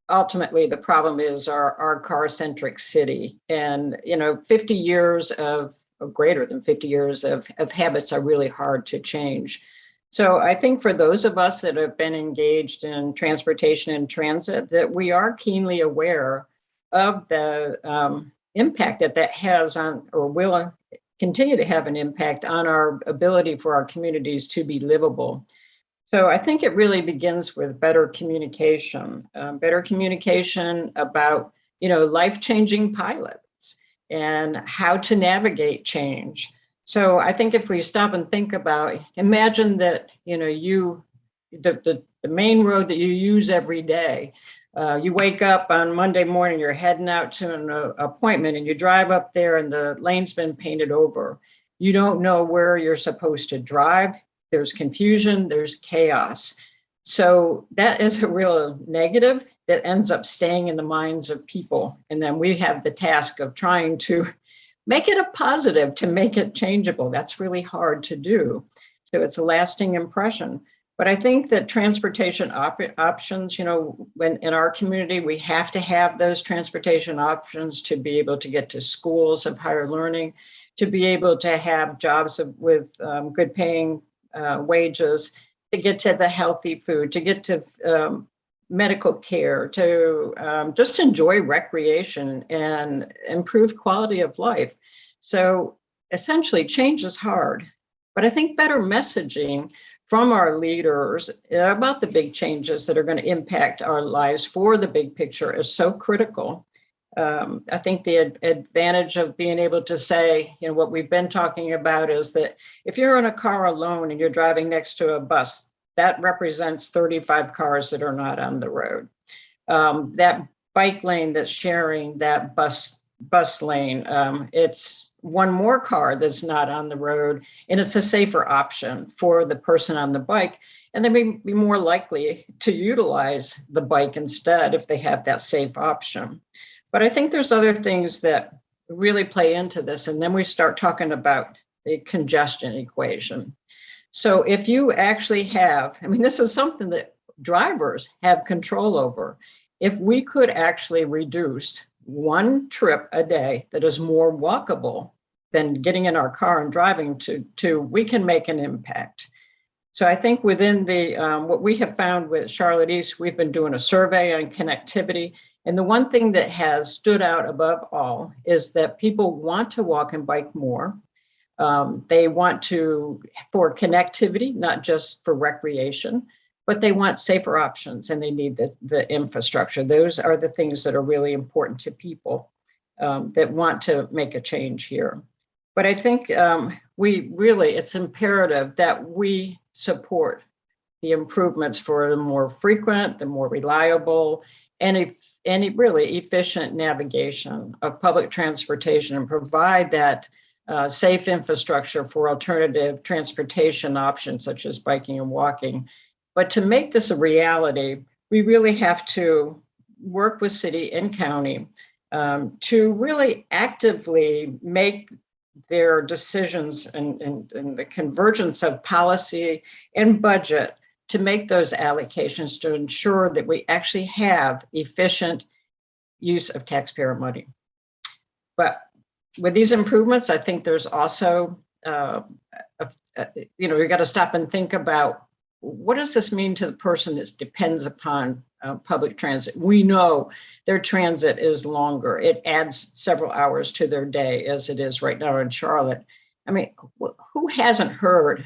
ultimately, the problem is our car-centric city. And, 50 years of greater than 50 years of habits are really hard to change. So I think for those of us that have been engaged in transportation and transit, that we are keenly aware of the impact that has on, or will continue to have an impact on, our ability for our communities to be livable. So I think it really begins with better communication about, life-changing pilots and how to navigate change. So I think if we stop and think about, imagine that, the main road that you use every day, you wake up on Monday morning, you're heading out to an appointment, and you drive up there and the lane's been painted over. You don't know where you're supposed to drive. There's confusion, there's chaos. So that is a real negative that ends up staying in the minds of people. And then we have the task of trying to make it a positive, to make it changeable. That's really hard to do. So it's a lasting impression. But I think that transportation options, when in our community, we have to have those transportation options to be able to get to schools of higher learning, to be able to have jobs with good paying wages, to get to the healthy food, to get to medical care, to just enjoy recreation and improve quality of life. So essentially, change is hard. But I think better messaging from our leaders about the big changes that are going to impact our lives for the big picture is so critical. I think the advantage of being able to say, what we've been talking about is that if you're in a car alone and you're driving next to a bus, that represents 35 cars that are not on the road. That bike lane that's sharing that bus lane, it's one more car that's not on the road, and it's a safer option for the person on the bike. And they may be more likely to utilize the bike instead if they have that safe option. But I think there's other things that really play into this. And then we start talking about the congestion equation. So if you actually have, this is something that drivers have control over. If we could actually reduce one trip a day that is more walkable than getting in our car and driving to we can make an impact. So I think within the what we have found with Charlotte East, we've been doing a survey on connectivity. And the one thing that has stood out above all is that people want to walk and bike more. They want for connectivity, not just for recreation, but they want safer options and they need the infrastructure. Those are the things that are really important to people that want to make a change here. But I think it's imperative that we support the improvements for the more frequent, the more reliable, and really efficient navigation of public transportation and provide that safe infrastructure for alternative transportation options such as biking and walking. But to make this a reality, we really have to work with city and county to really actively make their decisions and the convergence of policy and budget to make those allocations to ensure that we actually have efficient use of taxpayer money. But with these improvements, I think there's also, we got to stop and think about what does this mean to the person that depends upon public transit? We know their transit is longer. It adds several hours to their day as it is right now in Charlotte. Who hasn't heard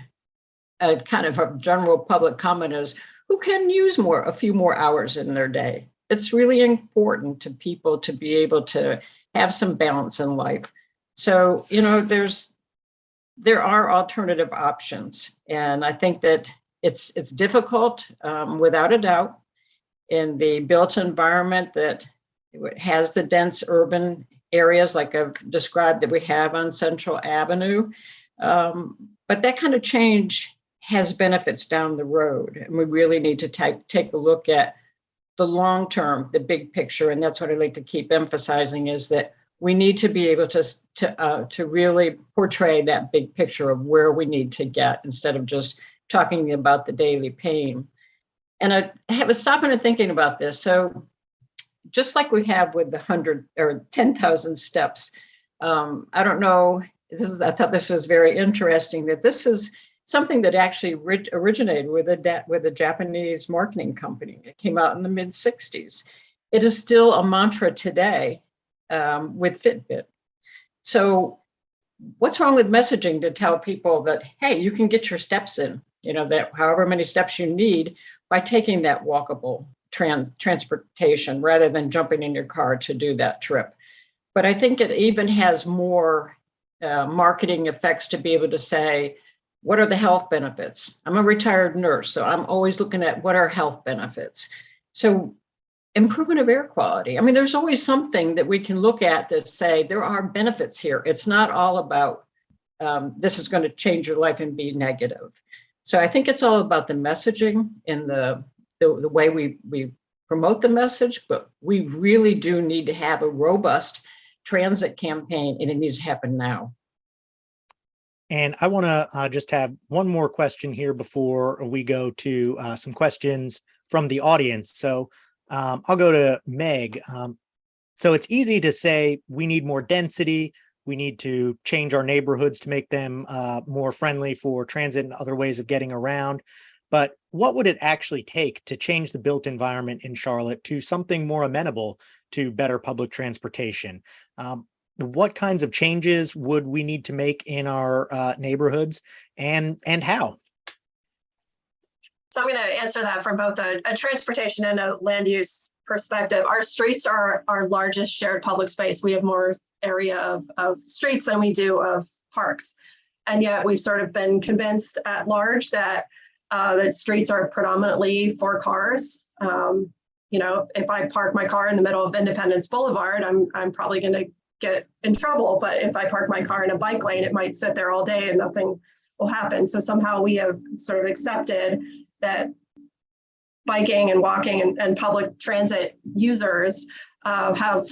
a kind of a general public comment is who can use a few more hours in their day? It's really important to people to be able to have some balance in life. So, there are alternative options. And I think that it's difficult, without a doubt, in the built environment that has the dense urban areas like I've described that we have on Central Avenue. But that kind of change has benefits down the road. And we really need to take a look at the long term, the big picture. And that's what I like to keep emphasizing is that we need to be able to really portray that big picture of where we need to get instead of just talking about the daily pain. And I was stopping and thinking about this. So just like we have with the 100 or 10,000 steps, I don't know, I thought this was very interesting that this is something that actually originated with a Japanese marketing company. It came out in the mid 60s. It is still a mantra today with Fitbit. So what's wrong with messaging to tell people that, hey, you can get your steps in, that however many steps you need by taking that walkable transportation rather than jumping in your car to do that trip. But I think it even has more marketing effects to be able to say, what are the health benefits? I'm a retired nurse, so I'm always looking at what are health benefits. So improvement of air quality. There's always something that we can look at that say there are benefits here. It's not all about this is going to change your life and be negative. So I think it's all about the messaging and the way we promote the message, but we really do need to have a robust transit campaign, and it needs to happen now. And I want to just have one more question here before we go to some questions from the audience. So I'll go to Meg. So it's easy to say we need more density. We need to change our neighborhoods to make them more friendly for transit and other ways of getting around. But what would it actually take to change the built environment in Charlotte to something more amenable to better public transportation? What kinds of changes would we need to make in our neighborhoods and how? So I'm going to answer that from both a transportation and a land use perspective. Our streets are our largest shared public space. We have more area of streets than we do of parks. And yet we've sort of been convinced at large that the streets are predominantly for cars. You know, if I park my car in the middle of Independence Boulevard, I'm probably going to get in trouble. But if I park my car in a bike lane, it might sit there all day and nothing will happen. So somehow we have sort of accepted that biking and walking and public transit users have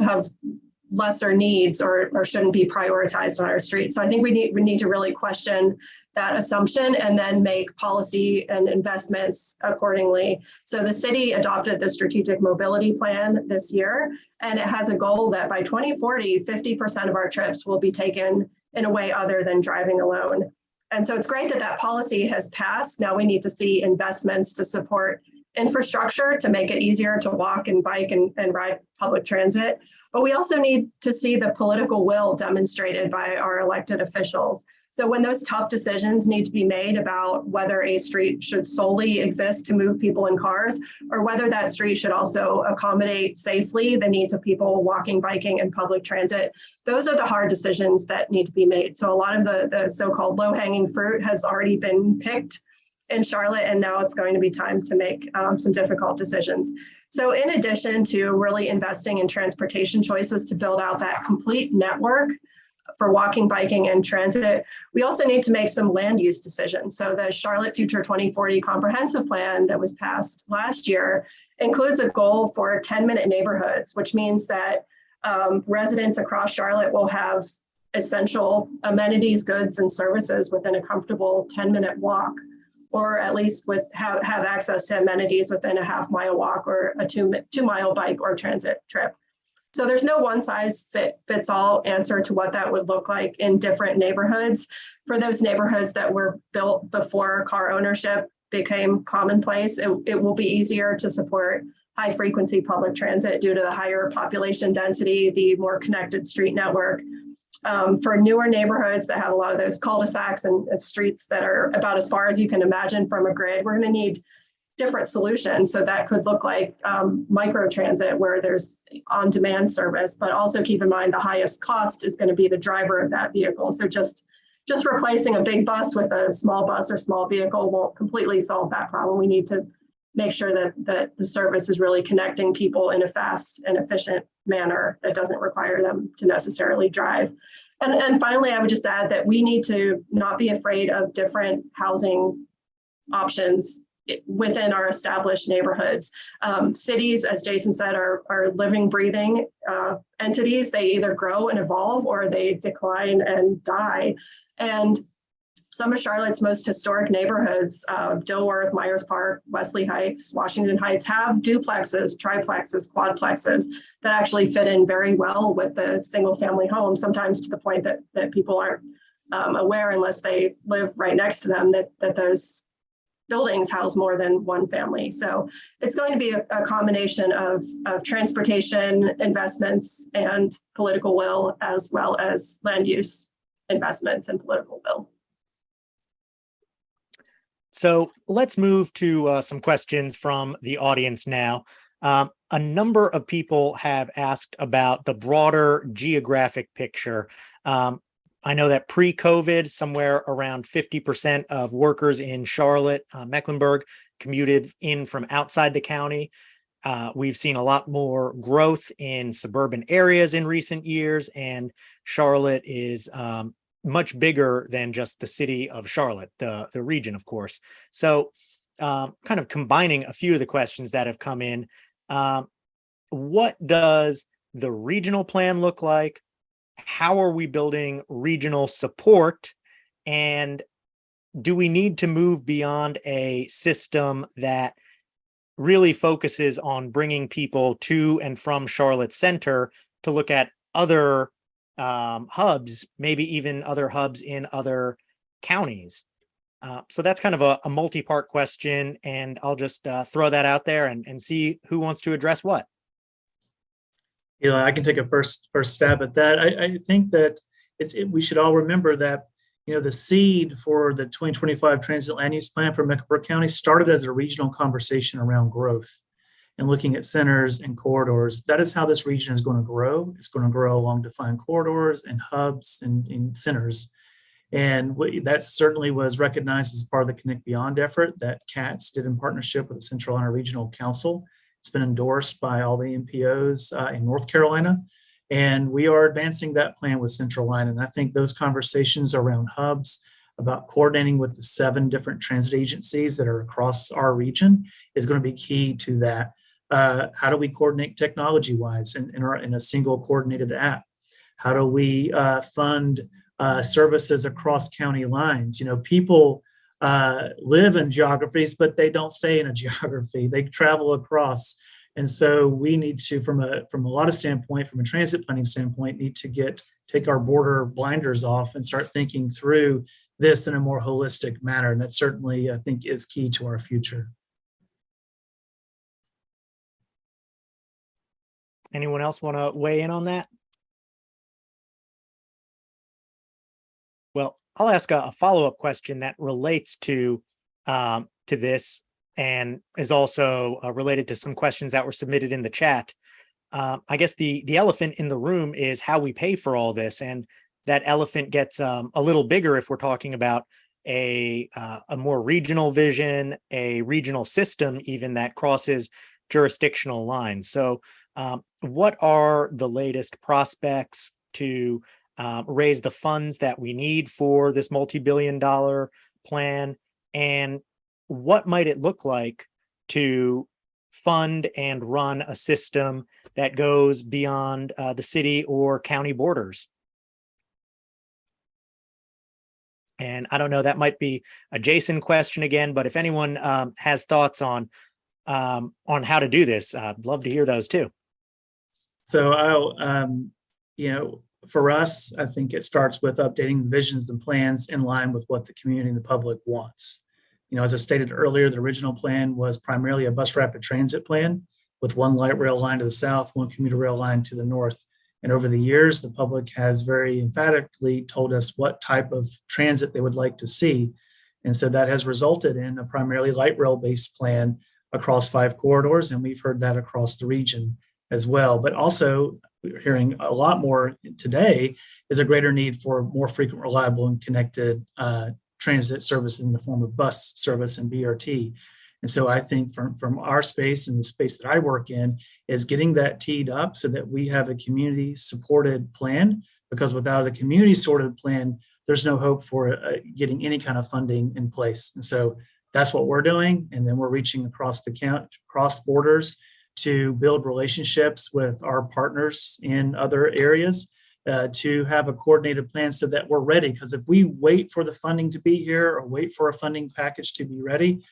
lesser needs or shouldn't be prioritized on our streets. So I think we need to really question that assumption and then make policy and investments accordingly. So the city adopted the strategic mobility plan this year, and it has a goal that by 2040, 50% of our trips will be taken in a way other than driving alone. And so it's great that that policy has passed. Now we need to see investments to support infrastructure to make it easier to walk and bike and ride public transit. But we also need to see the political will demonstrated by our elected officials. So when those tough decisions need to be made about whether a street should solely exist to move people in cars, or whether that street should also accommodate safely the needs of people walking, biking, and public transit, those are the hard decisions that need to be made. So a lot of the so-called low-hanging fruit has already been picked in Charlotte, and now it's going to be time to make some difficult decisions. So in addition to really investing in transportation choices to build out that complete network for walking, biking, and transit, we also need to make some land use decisions. So the Charlotte Future 2040 comprehensive plan that was passed last year includes a goal for 10-minute neighborhoods, which means that residents across Charlotte will have essential amenities, goods, and services within a comfortable 10-minute walk, or at least have access to amenities within a half-mile walk or a two-mile bike or transit trip. So there's no one-size-fits-all answer to what that would look like in different neighborhoods. For those neighborhoods that were built before car ownership became commonplace, it will be easier to support high-frequency public transit due to the higher population density, the more connected street network. For newer neighborhoods that have a lot of those cul-de-sacs and streets that are about as far as you can imagine from a grid, we're going to need different solutions. So that could look like micro transit, where there's on-demand service, but also keep in mind the highest cost is going to be the driver of that vehicle. So just replacing a big bus with a small bus or small vehicle won't completely solve that problem. We need to make sure that the service is really connecting people in a fast and efficient manner that doesn't require them to necessarily drive. And finally, I would just add that we need to not be afraid of different housing options within our established neighborhoods. Cities, as Jason said, are living, breathing entities. They either grow and evolve or they decline and die. And some of Charlotte's most historic neighborhoods, Dilworth, Myers Park, Wesley Heights, Washington Heights, have duplexes, triplexes, quadplexes that actually fit in very well with the single family home, sometimes to the point that people aren't aware, unless they live right next to them, that those buildings house more than one family. So it's going to be a combination of transportation investments and political will, as well as land use investments and political will. So let's move to some questions from the audience now. A number of people have asked about the broader geographic picture. I know that pre-COVID, somewhere around 50% of workers in Charlotte, Mecklenburg, commuted in from outside the county. We've seen a lot more growth in suburban areas in recent years, and Charlotte is much bigger than just the city of Charlotte, the region, of course. So kind of combining a few of the questions that have come in, what does the regional plan look like? How are we building regional support? And do we need to move beyond a system that really focuses on bringing people to and from Charlotte Center to look at other hubs, maybe even other hubs in other counties? So that's kind of a multi-part question, and I'll just throw that out there and see who wants to address what. I can take a first stab at that. I think that we should all remember that the seed for the 2025 Transit Land Use Plan for Mecklenburg County started as a regional conversation around growth and looking at centers and corridors. That is how this region is going to grow. It's going to grow along defined corridors and hubs and in centers. And that certainly was recognized as part of the Connect Beyond effort that CATS did in partnership with the Central Carolina Regional Council. It's been endorsed by all the MPOs in North Carolina. And we are advancing that plan with Central Line. And I think those conversations around hubs, about coordinating with the 7 different transit agencies that are across our region is going to be key to that. How do we coordinate technology-wise in a single coordinated app? How do we fund services across county lines? People live in geographies, but they don't stay in a geography. They travel across. And so we need to, from a lot of standpoint, from a transit planning standpoint, need to take our border blinders off and start thinking through this in a more holistic manner. And that certainly, I think, is key to our future. Anyone else want to weigh in on that? Well, I'll ask a follow-up question that relates to this and is also related to some questions that were submitted in the chat. I guess the elephant in the room is how we pay for all this, and that elephant gets a little bigger if we're talking about a more regional vision, a regional system even that crosses jurisdictional lines. So what are the latest prospects to raise the funds that we need for this multi-billion-dollar plan, and what might it look like to fund and run a system that goes beyond the city or county borders? And I don't know, that might be a Jason question again, but if anyone has thoughts on how to do this, I'd love to hear those too. So for us, I think it starts with updating visions and plans in line with what the community and the public wants. As I stated earlier, the original plan was primarily a bus rapid transit plan with 1 light rail line to the south, 1 commuter rail line to the north. And over the years, the public has very emphatically told us what type of transit they would like to see. And so that has resulted in a primarily light rail based plan across 5 corridors. And we've heard that across the region as well. But also, we're hearing a lot more today is a greater need for more frequent, reliable, and connected transit services in the form of bus service and BRT. And so I think from our space and the space that I work in is getting that teed up so that we have a community supported plan, because without a community supported plan, there's no hope for getting any kind of funding in place. And so that's what we're doing. And then we're reaching across the county, across borders to build relationships with our partners in other areas to have a coordinated plan so that we're ready. Because if we wait for the funding to be here or wait for a funding package to be ready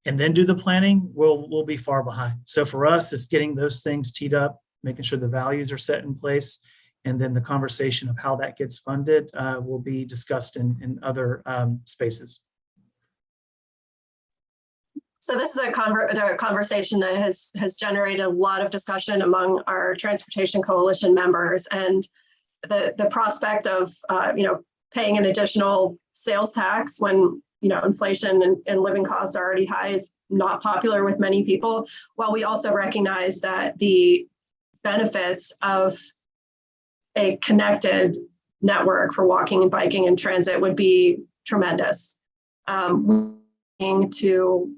and then do the planning, we'll be far behind. So for us, it's getting those things teed up, making sure the values are set in place, and then the conversation of how that gets funded will be discussed in other spaces. So this is a conversation that has generated a lot of discussion among our Transportation Coalition members, and the prospect of paying an additional sales tax when inflation and living costs are already high is not popular with many people. While we also recognize that the benefits of a connected network for walking and biking and transit would be tremendous. To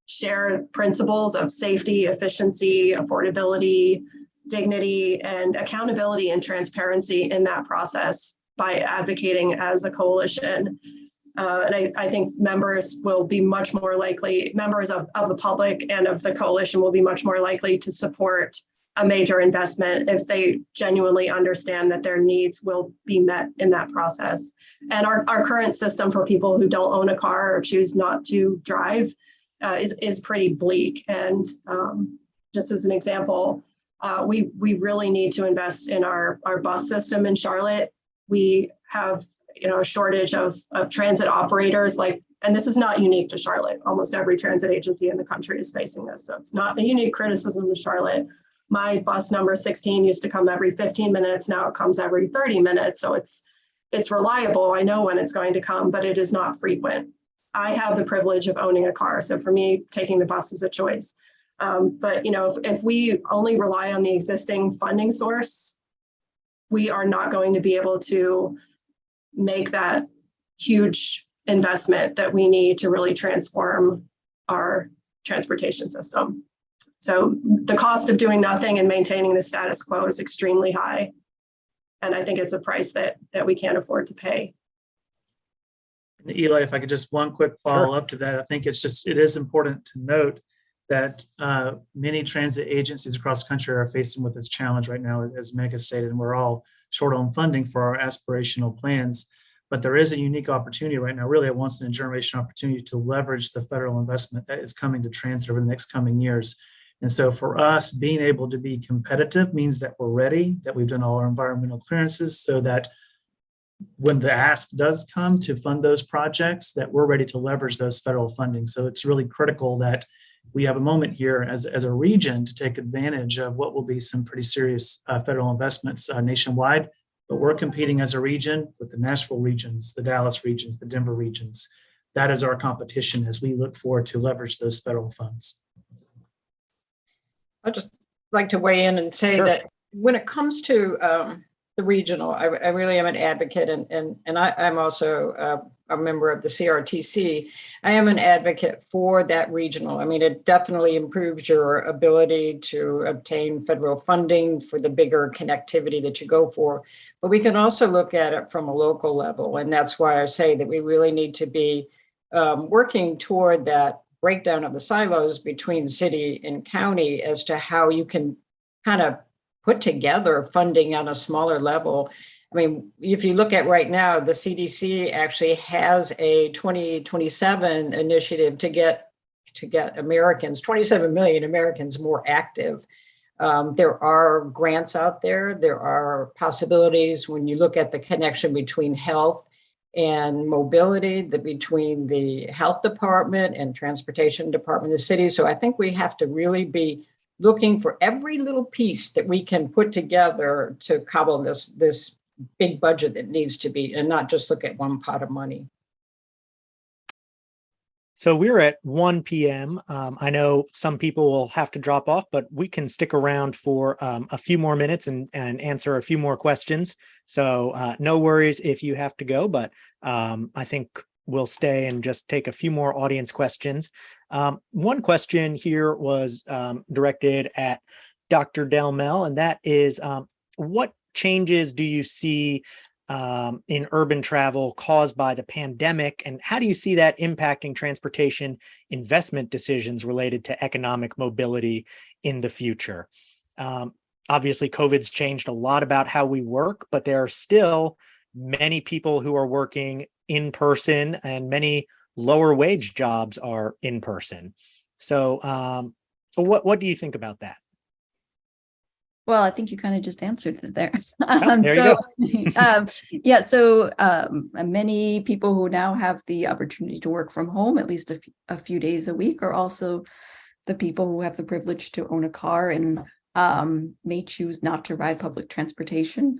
share principles of safety, efficiency, affordability, dignity, and accountability and transparency in that process by advocating as a coalition. And I think members will be much more likely, members of the public and of the coalition will be much more likely to support a major investment if they genuinely understand that their needs will be met in that process. And our current system for people who don't own a car or choose not to drive is pretty bleak. And just as an example, we really need to invest in our bus system in Charlotte. We have a shortage of transit operators, and this is not unique to Charlotte. Almost every transit agency in the country is facing this. So it's not a unique criticism of Charlotte. My bus number 16 used to come every 15 minutes. Now it comes every 30 minutes. So it's It's reliable. I know when it's going to come, but it is not frequent. I have the privilege of owning a car. So for me, taking the bus is a choice. But if we only rely on the existing funding source, we are not going to be able to make that huge investment that we need to really transform our transportation system. So the cost of doing nothing and maintaining the status quo is extremely high. And I think it's a price that we can't afford to pay. And Eli, if I could just one quick follow up to that, I think it is important to note that many transit agencies across the country are facing with this challenge right now, as Meg has stated, and we're all short on funding for our aspirational plans. But there is a unique opportunity right now, really a once in a generation opportunity to leverage the federal investment that is coming to transit over the next coming years. And so for us, being able to be competitive means that we're ready, that we've done all our environmental clearances, so that when the ask does come to fund those projects, that we're ready to leverage those federal funding. So it's really critical that we have a moment here as a region to take advantage of what will be some pretty serious federal investments nationwide. But we're competing as a region with the Nashville regions, the Dallas regions, the Denver regions. That is our competition as we look forward to leverage those federal funds. I'd just like to weigh in and say that when it comes to the regional, I really am an advocate, and I'm also a member of the CRTC. I am an advocate for that regional. I mean, it definitely improves your ability to obtain federal funding for the bigger connectivity that you go for. But we can also look at it from a local level. And that's why I say that we really need to be working toward that breakdown of the silos between city and county as to how you can kind of put together funding on a smaller level. I mean, if you look at right now, the CDC actually has a 2027 initiative to get Americans, 27 million Americans more active. There are grants out there. There are possibilities when you look at the connection between health and mobility, between the health department and transportation department of the city. So I think we have to really be looking for every little piece that we can put together to cobble this big budget that needs to be, and not just look at one pot of money. So we're at 1 p.m. I know some people will have to drop off, but we can stick around for a few more minutes and answer a few more questions. So no worries if you have to go, but I think we'll stay and just take a few more audience questions. One question here was directed at Dr. Delmel, and that is, what changes do you see in urban travel caused by the pandemic, and how do you see that impacting transportation investment decisions related to economic mobility in the future? Obviously, COVID's changed a lot about how we work, but there are still many people who are working in person, and many lower wage jobs are in person. So what do you think about that? Well, I think you kind of just answered it there. There you go. Yeah, so many people who now have the opportunity to work from home at least a few days a week are also the people who have the privilege to own a car and may choose not to ride public transportation.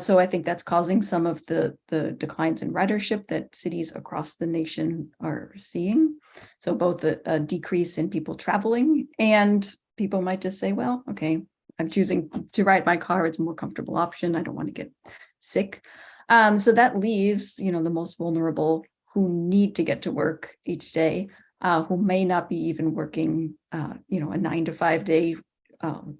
So I think that's causing some of the declines in ridership that cities across the nation are seeing. So both a decrease in people traveling, and people might just say, well, okay, I'm choosing to ride my car. It's a more comfortable option. I don't want to get sick. So that leaves, the most vulnerable who need to get to work each day, who may not be even working, a 9-to-5 day.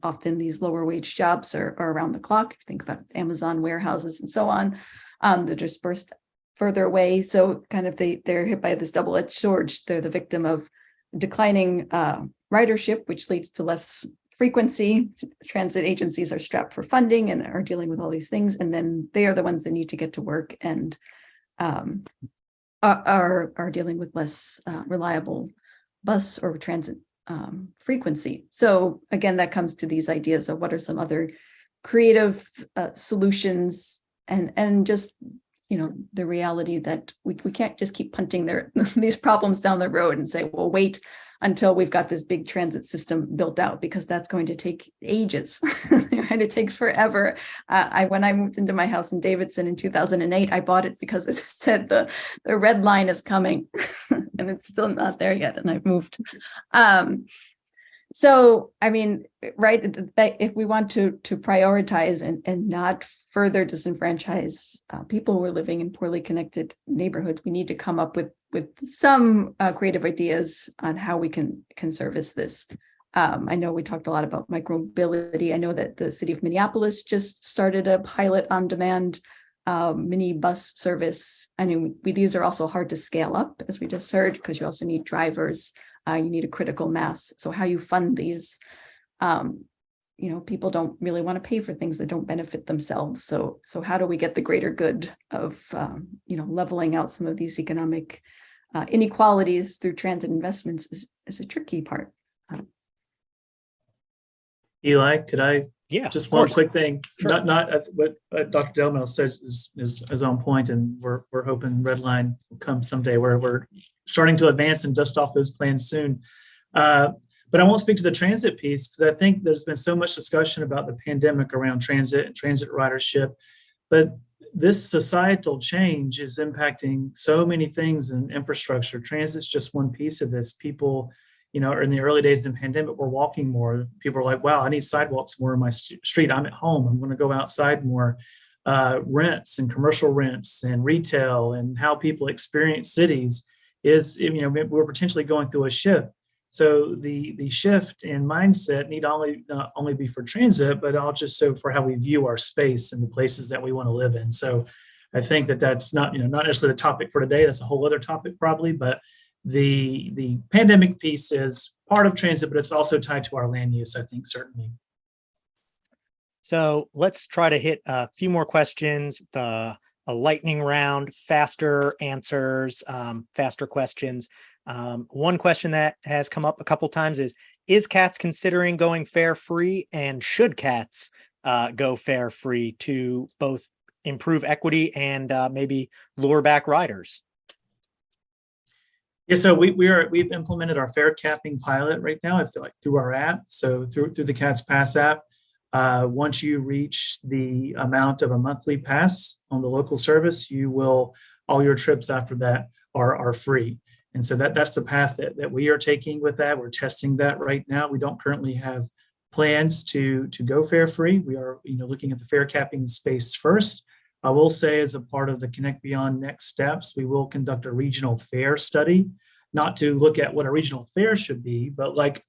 Often these lower wage jobs are around the clock. Think about Amazon warehouses and so on. They're dispersed further away. So kind of they're hit by this double-edged sword. They're the victim of declining ridership, which leads to less frequency. Transit agencies are strapped for funding and are dealing with all these things. And then they are the ones that need to get to work and are dealing with less reliable bus or transit frequency. So again, that comes to these ideas of what are some other creative solutions, and just the reality that we can't just keep punting these problems down the road and say, well, wait until we've got this big transit system built out, because that's going to take ages. Right? It takes forever. When I moved into my house in Davidson in 2008, I bought it because it said the red line is coming, and it's still not there yet, and I've moved. So, I mean, right, if we want to prioritize and not further disenfranchise people who are living in poorly connected neighborhoods, we need to come up with some creative ideas on how we can service this. I know we talked a lot about micromobility. I know that the city of Minneapolis just started a pilot on-demand mini bus service. I mean, these are also hard to scale up, as we just heard, because you also need drivers. You need a critical mass. So how you fund these, people don't really want to pay for things that don't benefit themselves. So how do we get the greater good of, leveling out some of these economic inequalities through transit investments is a tricky part. Eli, could I? Yeah, Just of one course. quick thing. Sure. Not what Dr. Delmel says is on point, and we're hoping Redline will come someday. We're starting to advance and dust off those plans soon. But I won't speak to the transit piece, because I think there's been so much discussion about the pandemic around transit and transit ridership. But this societal change is impacting so many things in infrastructure. Transit's just one piece of this. People, in the early days of the pandemic, we're walking more. People are like, wow, I need sidewalks more in my street. I'm at home. I'm going to go outside more. Rents and commercial rents and retail and how people experience cities is, we're potentially going through a shift. So the shift in mindset need not only be for transit, but also for how we view our space and the places that we want to live in. So I think that's not necessarily the topic for today. That's a whole other topic probably, but the pandemic piece is part of transit, but it's also tied to our land use, I think, certainly. So let's try to hit a few more questions, a lightning round, faster answers, faster questions. One question that has come up a couple times is CATS considering going fare free, and should CATS go fare free to both improve equity and maybe lure back riders? Yeah, so we've implemented our fare capping pilot right now. It's like through our app. So through the CATS Pass app, once you reach the amount of a monthly pass on the local service, all your trips after that are free. And so that's the path that we are taking with that. We're testing that right now. We don't currently have plans to go fare free. We are looking at the fare capping space first. I will say, as a part of the Connect Beyond next steps, we will conduct a regional fare study, not to look at what a regional fare should be, but like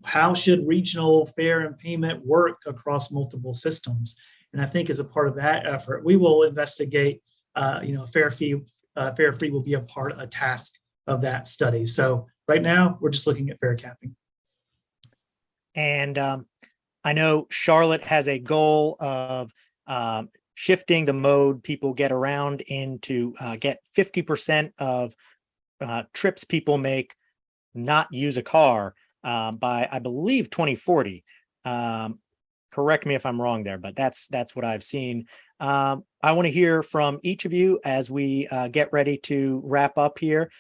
how should regional fare and payment work across multiple systems. And I think as a part of that effort, we will investigate, fare free will be a task of that study. So right now, we're just looking at fare capping. And I know Charlotte has a goal of shifting the mode people get around in to get 50% of trips people make not use a car by, I believe, 2040. Correct me if I'm wrong there, but that's what I've seen. I want to hear from each of you as we get ready to wrap up here.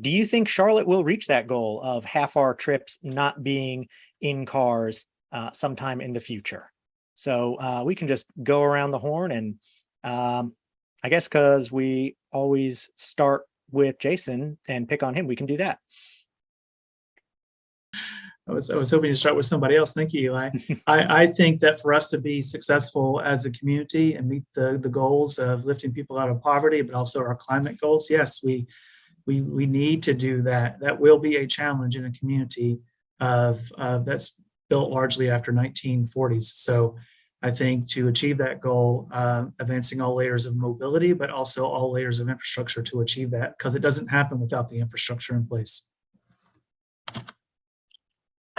Do you think Charlotte will reach that goal of half our trips not being in cars sometime in the future? So we can just go around the horn, and I guess because we always start with Jason and pick on him, we can do that. I was hoping to start with somebody else. Thank you, Eli. I think that for us to be successful as a community and meet the goals of lifting people out of poverty, but also our climate goals, yes, we need to do that. That will be a challenge in a community that's built largely after 1940s. So I think to achieve that goal, advancing all layers of mobility, but also all layers of infrastructure to achieve that, because it doesn't happen without the infrastructure in place.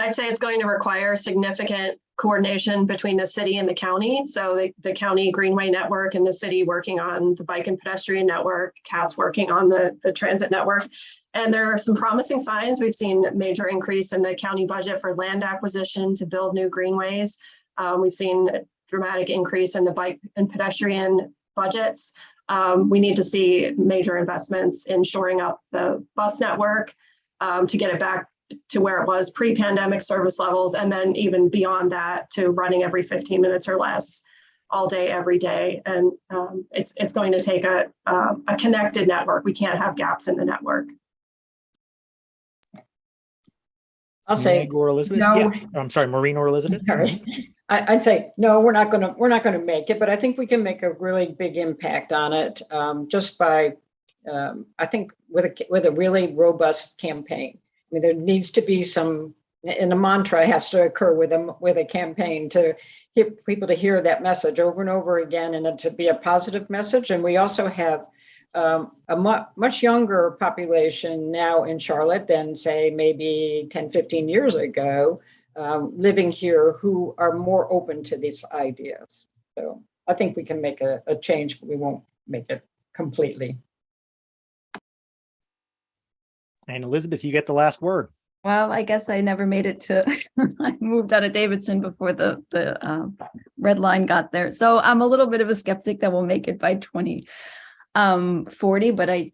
I'd say it's going to require significant coordination between the city and the county. So the county greenway network and the city working on the bike and pedestrian network, CATS working on the transit network. And there are some promising signs. We've seen a major increase in the county budget for land acquisition to build new greenways. We've seen a dramatic increase in the bike and pedestrian budgets. We need to see major investments in shoring up the bus network to get it back to where it was pre-pandemic service levels, and then even beyond that to running every 15 minutes or less all day, every day. And it's going to take a connected network. We can't have gaps in the network. I'll say Meg or Elizabeth? no. Yeah, I'm sorry, Maureen or Elizabeth? Sorry. I'd say, no, we're not gonna make it, but I think we can make a really big impact on it just by, I think with a really robust campaign. I mean, there needs to be some, and a mantra has to occur with a campaign to get people to hear that message over and over again, and to be a positive message. And we also have a much younger population now in Charlotte than, say, maybe 10, 15 years ago, living here, who are more open to these ideas. So I think we can make a change, but we won't make it completely. And Elizabeth, you get the last word. Well, I guess I never made it to, I moved out of Davidson before the red line got there. So I'm a little bit of a skeptic that we'll make it by 2040, but I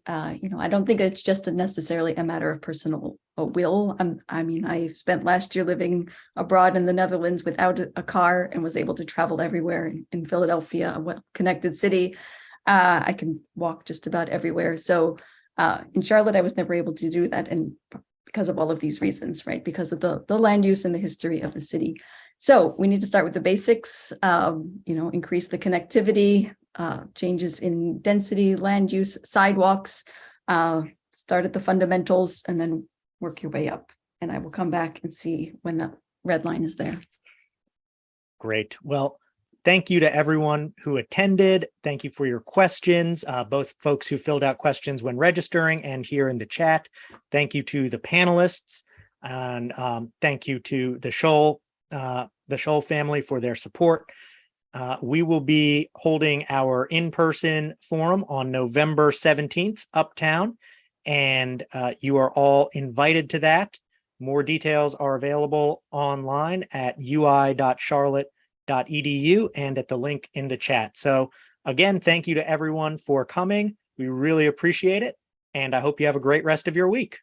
don't think it's just necessarily a matter of personal will. I spent last year living abroad in the Netherlands without a car and was able to travel everywhere in Philadelphia, a well-connected city. I can walk just about everywhere. So in Charlotte, I was never able to do that, and because of all of these reasons, right? Because of the land use and the history of the city. So we need to start with the basics, increase the connectivity, changes in density, land use, sidewalks, start at the fundamentals, and then work your way up. And I will come back and see when the red line is there. Great. Well, thank you to everyone who attended. Thank you for your questions, both folks who filled out questions when registering and here in the chat. Thank you to the panelists, and thank you to the Schul family for their support. We will be holding our in-person forum on November 17th uptown, and you are all invited to that. More details are available online at ui.charlotte.edu and at the link in the chat. So again, thank you to everyone for coming. We really appreciate it, and I hope you have a great rest of your week.